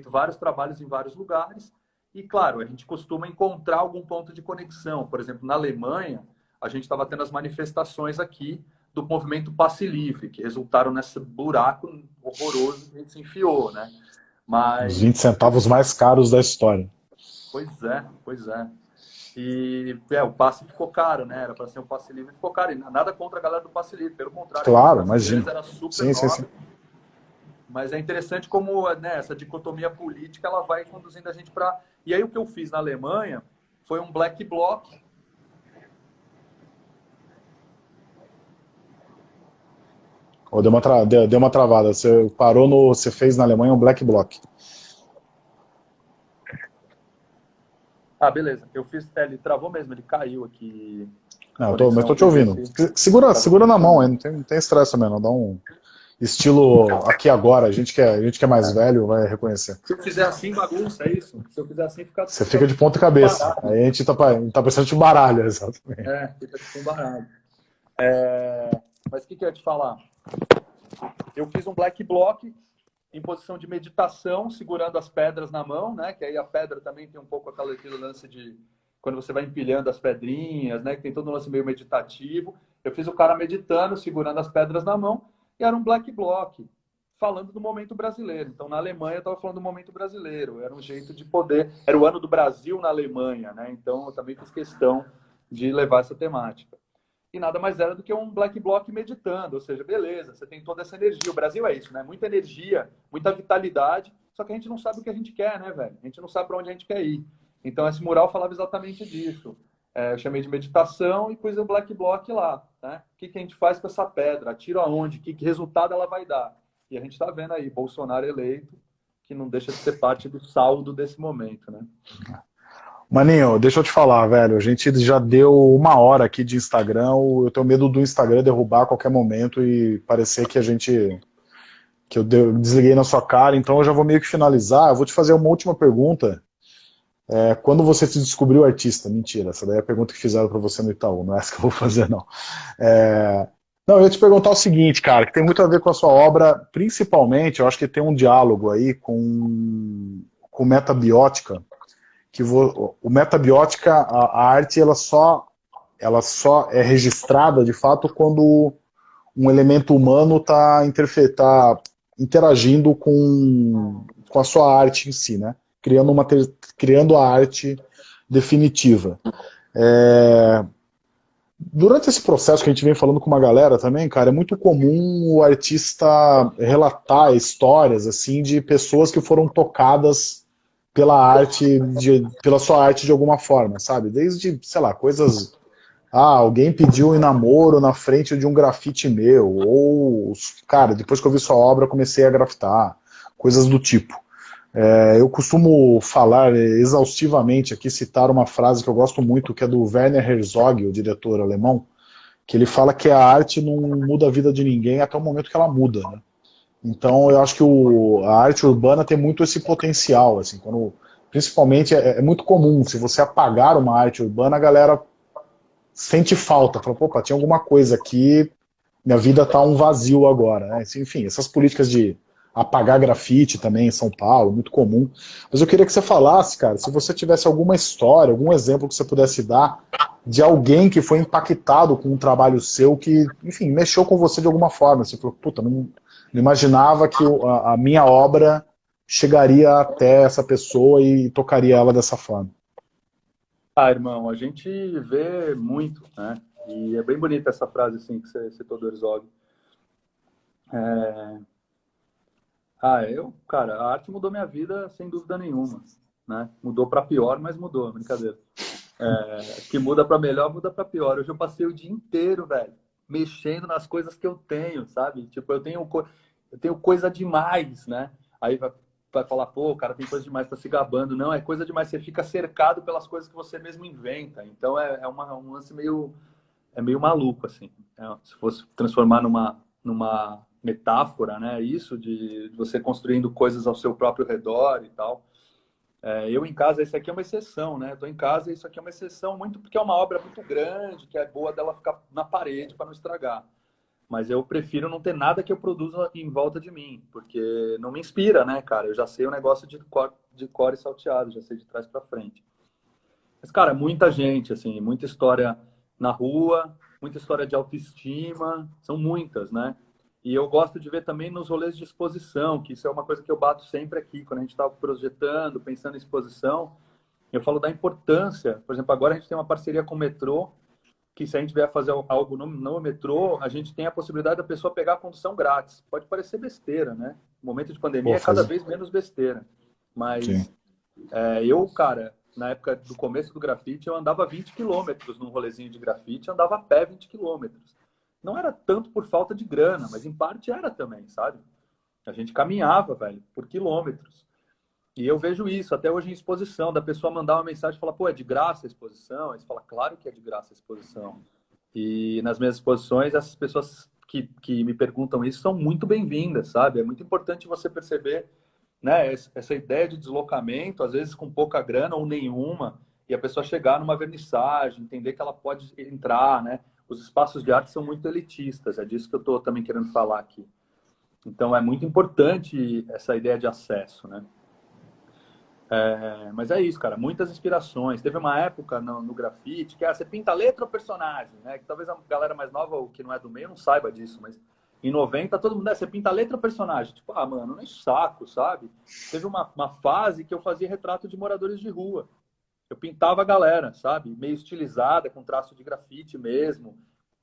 vários trabalhos em vários lugares, e, claro, a gente costuma encontrar algum ponto de conexão. Por exemplo, na Alemanha, a gente estava tendo as manifestações aqui do movimento Passe Livre, que resultaram nesse buraco horroroso que a gente se enfiou, né? Os 20 centavos mais caros da história. Pois é. E o passe ficou caro, né? Era para ser um passe livre, ficou caro. E nada contra a galera do passe livre, pelo contrário. Claro, imagina. Era super sim. Mas é interessante como, né, essa dicotomia política ela vai conduzindo a gente para. E aí o que eu fiz na Alemanha foi um black bloc. Deu uma travada. Você você fez na Alemanha um black bloc. Beleza. Eu fiz, ele travou mesmo, ele caiu aqui. Não, mas Conexão tô te podia ouvindo. ser. Segura na mão aí, não tem estresse também, não. Dá um estilo aqui agora, a gente que é mais velho vai reconhecer. Se eu fizer assim, bagunça, é isso? Se eu fizer assim, Você fica de ponta fica um cabeça. baralho. Aí a gente tá pensando de baralho, exatamente. Fica tipo um baralho. Mas o que eu ia te falar? Eu fiz um black block em posição de meditação, segurando as pedras na mão, né? Que aí a pedra também tem um pouco aquele lance de quando você vai empilhando as pedrinhas, né? Que tem todo um lance meio meditativo. Eu fiz o cara meditando, segurando as pedras na mão, e era um black block, falando do momento brasileiro. Então, na Alemanha, eu estava falando do momento brasileiro. Era um jeito de poder. Era o ano do Brasil na Alemanha, né? Então, eu também fiz questão de levar essa temática. E nada mais era do que um black block meditando, ou seja, beleza, você tem toda essa energia. O Brasil é isso, né? Muita energia, muita vitalidade, só que a gente não sabe o que a gente quer, né, velho? A gente não sabe para onde a gente quer ir. Então, esse mural falava exatamente disso. Eu chamei de meditação e pus o black block lá, né? O que a gente faz com essa pedra? Tiro aonde? Que resultado ela vai dar? E a gente está vendo aí, Bolsonaro eleito, que não deixa de ser parte do saldo desse momento, né? Maninho, deixa eu te falar, velho. A gente já deu 1 hora aqui de Instagram. Eu tenho medo do Instagram derrubar a qualquer momento e parecer que eu desliguei na sua cara. Então eu já vou meio que finalizar. Eu vou te fazer uma última pergunta. Quando você se descobriu artista? Mentira, essa daí é a pergunta que fizeram pra você no Itaú. Não é essa que eu vou fazer, não. Não, eu ia te perguntar o seguinte, cara, que tem muito a ver com a sua obra, principalmente, eu acho que tem um diálogo aí com metabiótica, o metabiótica, a arte, ela só é registrada, de fato, quando um elemento humano está interagindo com a sua arte em si, né? Criando a arte definitiva. Durante esse processo que a gente vem falando com uma galera também, cara, é muito comum o artista relatar histórias assim de pessoas que foram tocadas pela sua arte de alguma forma, sabe? Desde, sei lá, coisas. Alguém pediu em namoro na frente de um grafite meu, ou, cara, depois que eu vi sua obra, eu comecei a grafitar, coisas do tipo. Eu costumo falar exaustivamente aqui, citar uma frase que eu gosto muito, que é do Werner Herzog, o diretor alemão, que ele fala que a arte não muda a vida de ninguém até o momento que ela muda, né? Então eu acho que a arte urbana tem muito esse potencial, assim, principalmente é muito comum, se você apagar uma arte urbana, a galera sente falta, fala, opa, tinha alguma coisa aqui, minha vida tá um vazio agora, né? Enfim, essas políticas de apagar grafite também em São Paulo, muito comum. Mas eu queria que você falasse, cara, se você tivesse alguma história, algum exemplo que você pudesse dar de alguém que foi impactado com um trabalho seu que, enfim, mexeu com você de alguma forma. Você falou, puta, não imaginava que a minha obra chegaria até essa pessoa e tocaria ela dessa forma. Irmão, a gente vê muito, né? E é bem bonita essa frase assim que você citou do Herzog. Cara, a arte mudou minha vida sem dúvida nenhuma, né? Mudou para pior, mas mudou, brincadeira. Que muda para melhor, muda para pior. Hoje eu passei o dia inteiro, velho, mexendo nas coisas que eu tenho, sabe? Tipo, eu tenho coisa demais, né? Aí vai falar, pô, o cara tem coisa demais, tá se gabando. Não, é coisa demais. Você fica cercado pelas coisas que você mesmo inventa. Então um lance meio maluco, assim. Se fosse transformar numa metáfora, né? Isso de você construindo coisas ao seu próprio redor e tal. Eu em casa, isso aqui é uma exceção, né? Estou em casa, isso aqui é uma exceção, muito porque é uma obra muito grande, que é boa dela ficar na parede para não estragar. Mas eu prefiro não ter nada que eu produza em volta de mim, porque não me inspira, né, cara? Eu já sei o negócio de cor e salteado, já sei de trás para frente. Mas, cara, muita gente, assim, muita história na rua, muita história de autoestima, são muitas, né? E eu gosto de ver também nos rolês de exposição, que isso é uma coisa que eu bato sempre aqui, quando a gente está projetando, pensando em exposição, eu falo da importância. Por exemplo, agora a gente tem uma parceria com o metrô, que se a gente vier fazer algo no metrô, a gente tem a possibilidade da pessoa pegar a condução grátis. Pode parecer besteira, né? O momento de pandemia Pô, é cada vez menos besteira. Sim. Mas cara, na época do começo do grafite, eu andava 20 quilômetros num rolezinho de grafite, andava a pé 20 quilômetros. Não era tanto por falta de grana, mas em parte era também, sabe? A gente caminhava, velho, por quilômetros. E eu vejo isso até hoje em exposição, da pessoa mandar uma mensagem e falar, pô, é de graça a exposição? Aí você fala, claro que é de graça a exposição. E nas minhas exposições, essas pessoas que me perguntam isso são muito bem-vindas, sabe? É muito importante você perceber, né, essa ideia de deslocamento, às vezes com pouca grana ou nenhuma, e a pessoa chegar numa vernissagem, entender que ela pode entrar, né? Os espaços de arte são muito elitistas, é disso que eu estou também querendo falar aqui. Então, é muito importante essa ideia de acesso, né? Mas é isso, cara. Muitas inspirações. Teve uma época no grafite que você pinta letra ou personagem, né? Que talvez a galera mais nova, ou que não é do meio, não saiba disso, mas em 90 todo mundo, você pinta letra ou personagem? Tipo, mano, nem saco, sabe? Teve uma fase que eu fazia retrato de moradores de rua. Eu pintava a galera, sabe? Meio estilizada, com traço de grafite mesmo,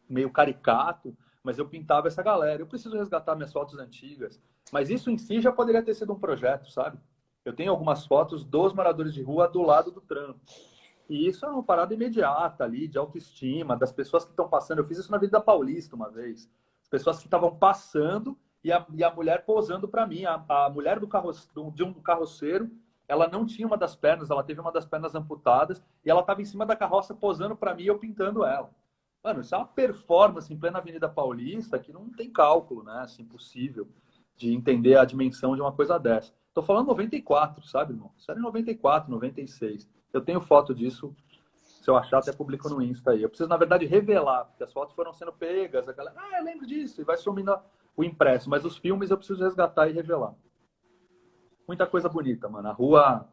meio caricato, mas eu pintava essa galera. Eu preciso resgatar minhas fotos antigas. Mas isso em si já poderia ter sido um projeto, sabe? Eu tenho algumas fotos dos moradores de rua do lado do trampo. E isso é uma parada imediata ali, de autoestima, das pessoas que estão passando. Eu fiz isso na Avenida Paulista uma vez. As pessoas que estavam passando e a mulher posando para mim. A mulher de um carroceiro, ela não tinha uma das pernas, ela teve uma das pernas amputadas e ela estava em cima da carroça posando para mim e eu pintando ela. Mano, isso é uma performance em plena Avenida Paulista que não tem cálculo, né? Assim, impossível de entender a dimensão de uma coisa dessa. Tô falando 94, sabe, irmão? Isso era em 94, 96. Eu tenho foto disso. Se eu achar, até publico no Insta aí. Eu preciso, na verdade, revelar, porque as fotos foram sendo pegas. A galera, eu lembro disso. E vai sumindo o impresso. Mas os filmes eu preciso resgatar e revelar. Muita coisa bonita, mano. A rua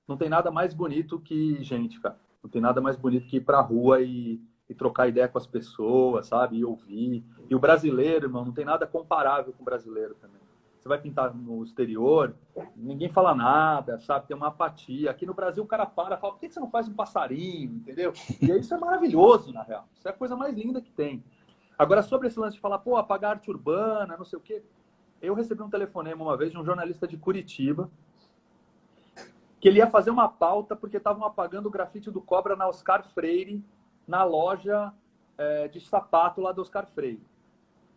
não tem nada mais bonito que gente, cara. Não tem nada mais bonito que ir pra rua e trocar ideia com as pessoas, sabe? E ouvir. E o brasileiro, irmão, não tem nada comparável com o brasileiro também. Você vai pintar no exterior, ninguém fala nada, sabe? Tem uma apatia. Aqui no Brasil o cara para e fala, por que você não faz um passarinho, entendeu? E isso é maravilhoso, na real. Isso é a coisa mais linda que tem. Agora, sobre esse lance de falar, apagar arte urbana, não sei o quê. Eu recebi um telefonema uma vez de um jornalista de Curitiba que ele ia fazer uma pauta porque estavam apagando o grafite do Cobra na Oscar Freire, na loja de sapato lá do Oscar Freire.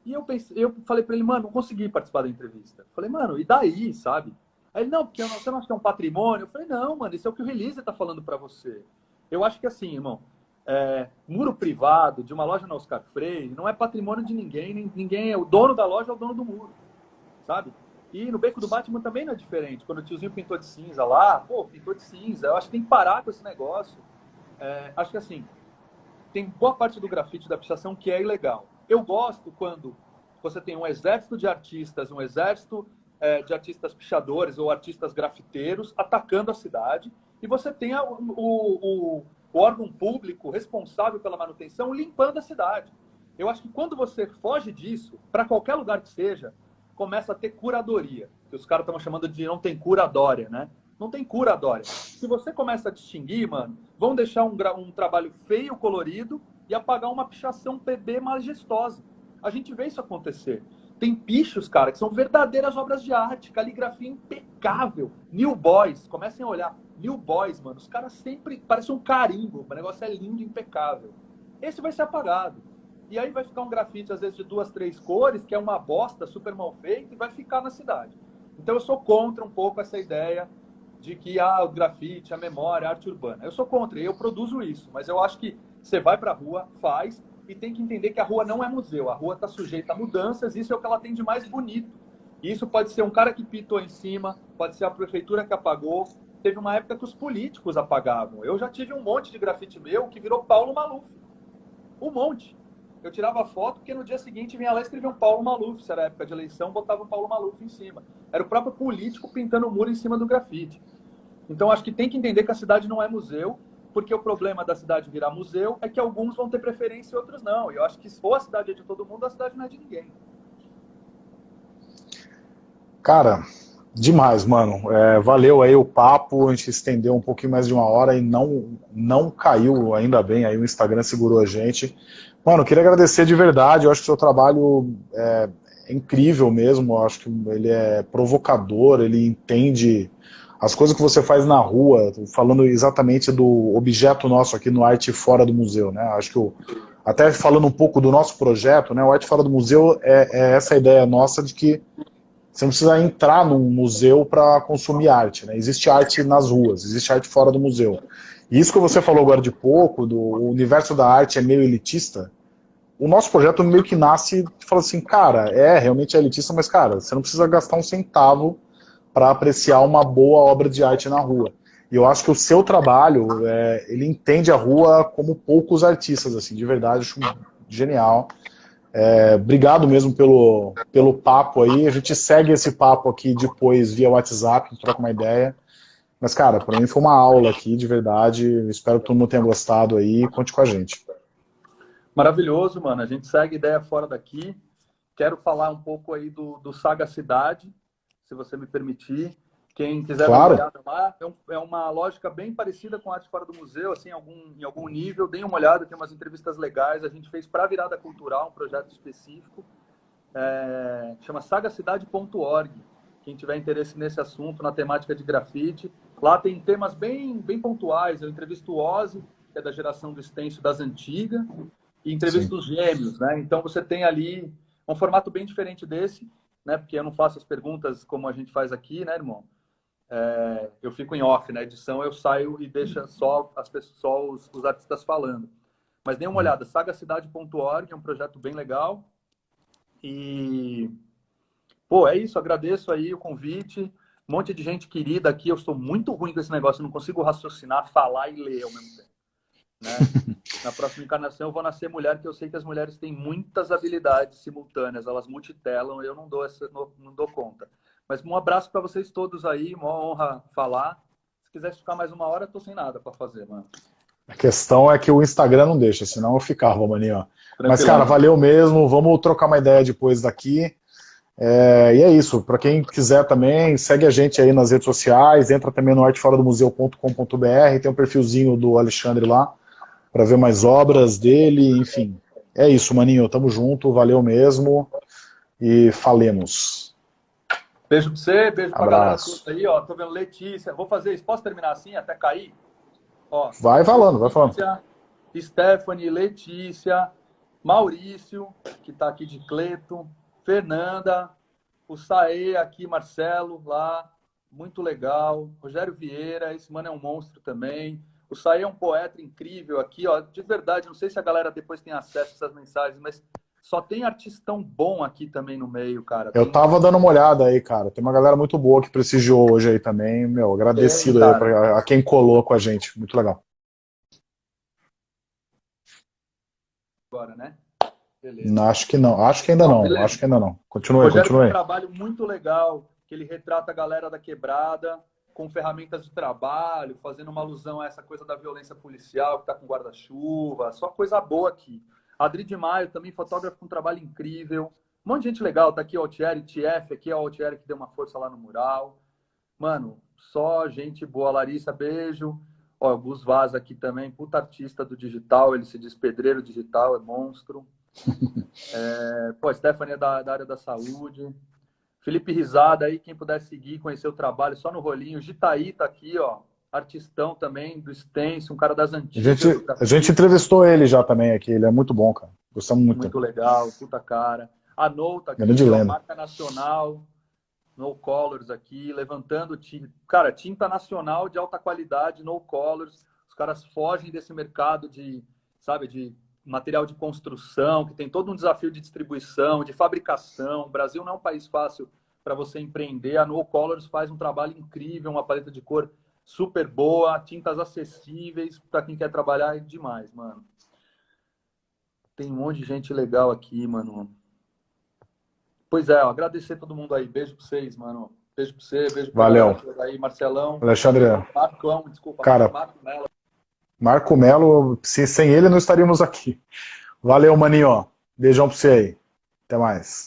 E eu falei pra ele, mano, não consegui participar da entrevista. Falei, mano, e daí, sabe? Aí ele, não, porque você não acha que é um patrimônio? Eu falei, não, mano, isso é o que o release tá falando pra você. Eu acho que assim, irmão, muro privado de uma loja na Oscar Freire não é patrimônio de ninguém, nem ninguém é o dono da loja, é o dono do muro, sabe? E no Beco do Batman também não é diferente. Quando o tiozinho pintou de cinza lá, pintou de cinza. Eu acho que tem que parar com esse negócio. Acho que assim, tem boa parte do grafite da pichação que é ilegal. Eu gosto quando você tem um exército de artistas, um exército de artistas pichadores ou artistas grafiteiros atacando a cidade e você tem o órgão público responsável pela manutenção limpando a cidade. Eu acho que quando você foge disso, para qualquer lugar que seja, começa a ter curadoria, que os caras estão chamando de não tem curadória, né? Não tem curadória. Se você começa a distinguir, mano, vão deixar um trabalho feio, colorido, e apagar uma pichação PB majestosa. A gente vê isso acontecer. Tem pichos, cara, que são verdadeiras obras de arte, caligrafia impecável. New Boys, comecem a olhar. New Boys, mano, os caras sempre parecem um carimbo, o negócio é lindo, impecável. Esse vai ser apagado. E aí vai ficar um grafite, às vezes, de 2, 3 cores, que é uma bosta super mal feita e vai ficar na cidade. Então eu sou contra um pouco essa ideia de que o grafite, a memória, a arte urbana. Eu sou contra, eu produzo isso, mas eu acho que você vai para a rua, faz, e tem que entender que a rua não é museu. A rua está sujeita a mudanças, isso é o que ela tem de mais bonito. E isso pode ser um cara que pitou em cima, pode ser a prefeitura que apagou. Teve uma época que os políticos apagavam. Eu já tive um monte de grafite meu que virou Paulo Maluf. Um monte. Eu tirava foto porque no dia seguinte vinha lá e escrevia um Paulo Maluf. Se era época de eleição, botava um Paulo Maluf em cima. Era o próprio político pintando o muro em cima do grafite. Então acho que tem que entender que a cidade não é museu, porque o problema da cidade virar museu é que alguns vão ter preferência e outros não. E eu acho que se for a cidade é de todo mundo, a cidade não é de ninguém. Cara, demais, mano. Valeu aí o papo, a gente estendeu um pouquinho mais de 1 hora e não caiu, ainda bem, aí o Instagram segurou a gente. Mano, eu queria agradecer de verdade, eu acho que o seu trabalho é incrível mesmo, eu acho que ele é provocador, ele entende as coisas que você faz na rua, falando exatamente do objeto nosso aqui no Arte Fora do Museu, né? Acho que até falando um pouco do nosso projeto, né? O Arte Fora do Museu é essa ideia nossa de que você não precisa entrar num museu para consumir arte, né? Existe arte nas ruas, existe arte fora do museu. E isso que você falou agora de pouco, do universo da arte é meio elitista, o nosso projeto meio que nasce e fala assim, cara, realmente é elitista, mas, cara, você não precisa gastar um centavo para apreciar uma boa obra de arte na rua. E eu acho que o seu trabalho, ele entende a rua como poucos artistas, assim, de verdade, acho genial. Obrigado mesmo pelo papo aí. A gente segue esse papo aqui depois via WhatsApp, troca uma ideia. Mas, cara, para mim foi uma aula aqui, de verdade. Espero que todo mundo tenha gostado aí. Conte com a gente. Maravilhoso, mano. A gente segue ideia fora daqui. Quero falar um pouco aí do Saga Cidade, se você me permitir. Quem quiser dar uma Claro. olhada lá, é uma lógica bem parecida com a Arte Fora do Museu, assim, em algum nível. Deem uma olhada, tem umas entrevistas legais. A gente fez para a Virada Cultural, um projeto específico. Chama sagacidade.org. Quem tiver interesse nesse assunto, na temática de grafite. Lá tem temas bem pontuais. Eu entrevisto o Ozzy, que é da geração do stencil das antigas, e entrevisto os gêmeos, né? Então você tem ali um formato bem diferente desse, né? Porque eu não faço as perguntas como a gente faz aqui, né, irmão? Eu fico em off, na edição eu saio e deixo só os artistas falando. Mas dê uma olhada, sagacidade.org, é um projeto bem legal. E, pô, é isso, agradeço aí o convite. Um monte de gente querida aqui, eu estou muito ruim com esse negócio, eu não consigo raciocinar, falar e ler ao mesmo tempo, né? Na próxima encarnação eu vou nascer mulher, que eu sei que as mulheres têm muitas habilidades simultâneas, elas multitelam, eu não dou conta. Mas um abraço para vocês todos aí, uma honra falar. Se quiser ficar mais uma hora, eu tô sem nada para fazer, mano. A questão é que o Instagram não deixa, senão eu ficava, maninho. Mas, Tranquilão. cara, valeu mesmo. Vamos trocar uma ideia depois daqui. E é isso. Para quem quiser também, segue a gente aí nas redes sociais. Entra também no arteforadomuseu.com.br. Tem um perfilzinho do Alexandre lá para ver mais obras dele. Enfim, é isso, maninho. Tamo junto. Valeu mesmo. E falemos. Beijo pra você, beijo pra galera Abraço. toda aí, ó. Tô vendo Letícia. Vou fazer isso. Posso terminar assim até cair? Ó, Vai falando, vai falando. Letícia, Stephanie, Letícia, Maurício, que tá aqui de Cleto, Fernanda, o Saê aqui, Marcelo, lá, muito legal. Rogério Vieira, esse mano é um monstro também. O Saê é um poeta incrível aqui, ó. De verdade, não sei se a galera depois tem acesso a essas mensagens, mas só tem artistão bom aqui também no meio, cara. Eu tava dando uma olhada aí, cara. Tem uma galera muito boa que prestigiou hoje aí também. Meu, agradecido aí a quem colou com a gente. Muito legal. Agora, né? Beleza. Acho que não. Acho que ainda não. Beleza. Acho que ainda não. Continue, Rogério continue. tem um trabalho muito legal, que ele retrata a galera da quebrada com ferramentas de trabalho, fazendo uma alusão a essa coisa da violência policial, que tá com guarda-chuva, só coisa boa aqui. Adri de Maio, também fotógrafo com um trabalho incrível. Um monte de gente legal, tá aqui o Altieri, TF, aqui é o Altieri que deu uma força lá no mural. Mano, só gente boa. Larissa, beijo. Ó, o Gus Vaz aqui também, puta artista do digital, ele se diz pedreiro digital, é monstro. Pô, a Stephanie é da área da saúde. Felipe Risada aí, quem puder seguir, conhecer o trabalho, só no rolinho. Gitaí tá aqui, ó, artistão também, do stencil, um cara das antigas. A gente entrevistou ele já também aqui, ele é muito bom, cara. Gostamos muito. Muito legal, puta cara. A Nou tá aqui, ó, marca nacional, No Colors aqui, levantando tinta. Cara, tinta nacional de alta qualidade, No Colors. Os caras fogem desse mercado de, sabe, de material de construção, que tem todo um desafio de distribuição, de fabricação. O Brasil não é um país fácil para você empreender. A No Colors faz um trabalho incrível, uma paleta de cor super boa, tintas acessíveis, para quem quer trabalhar é demais, mano. Tem um monte de gente legal aqui, mano. Pois é, ó, agradecer todo mundo aí. Beijo pra vocês, mano. Beijo pra você, beijo pra Valeu. Aí, Marcelão. Alexandre. Marcão, desculpa. Cara, Marco Melo. Marco Melo, sem ele não estaríamos aqui. Valeu, maninho. Beijão pra você aí. Até mais.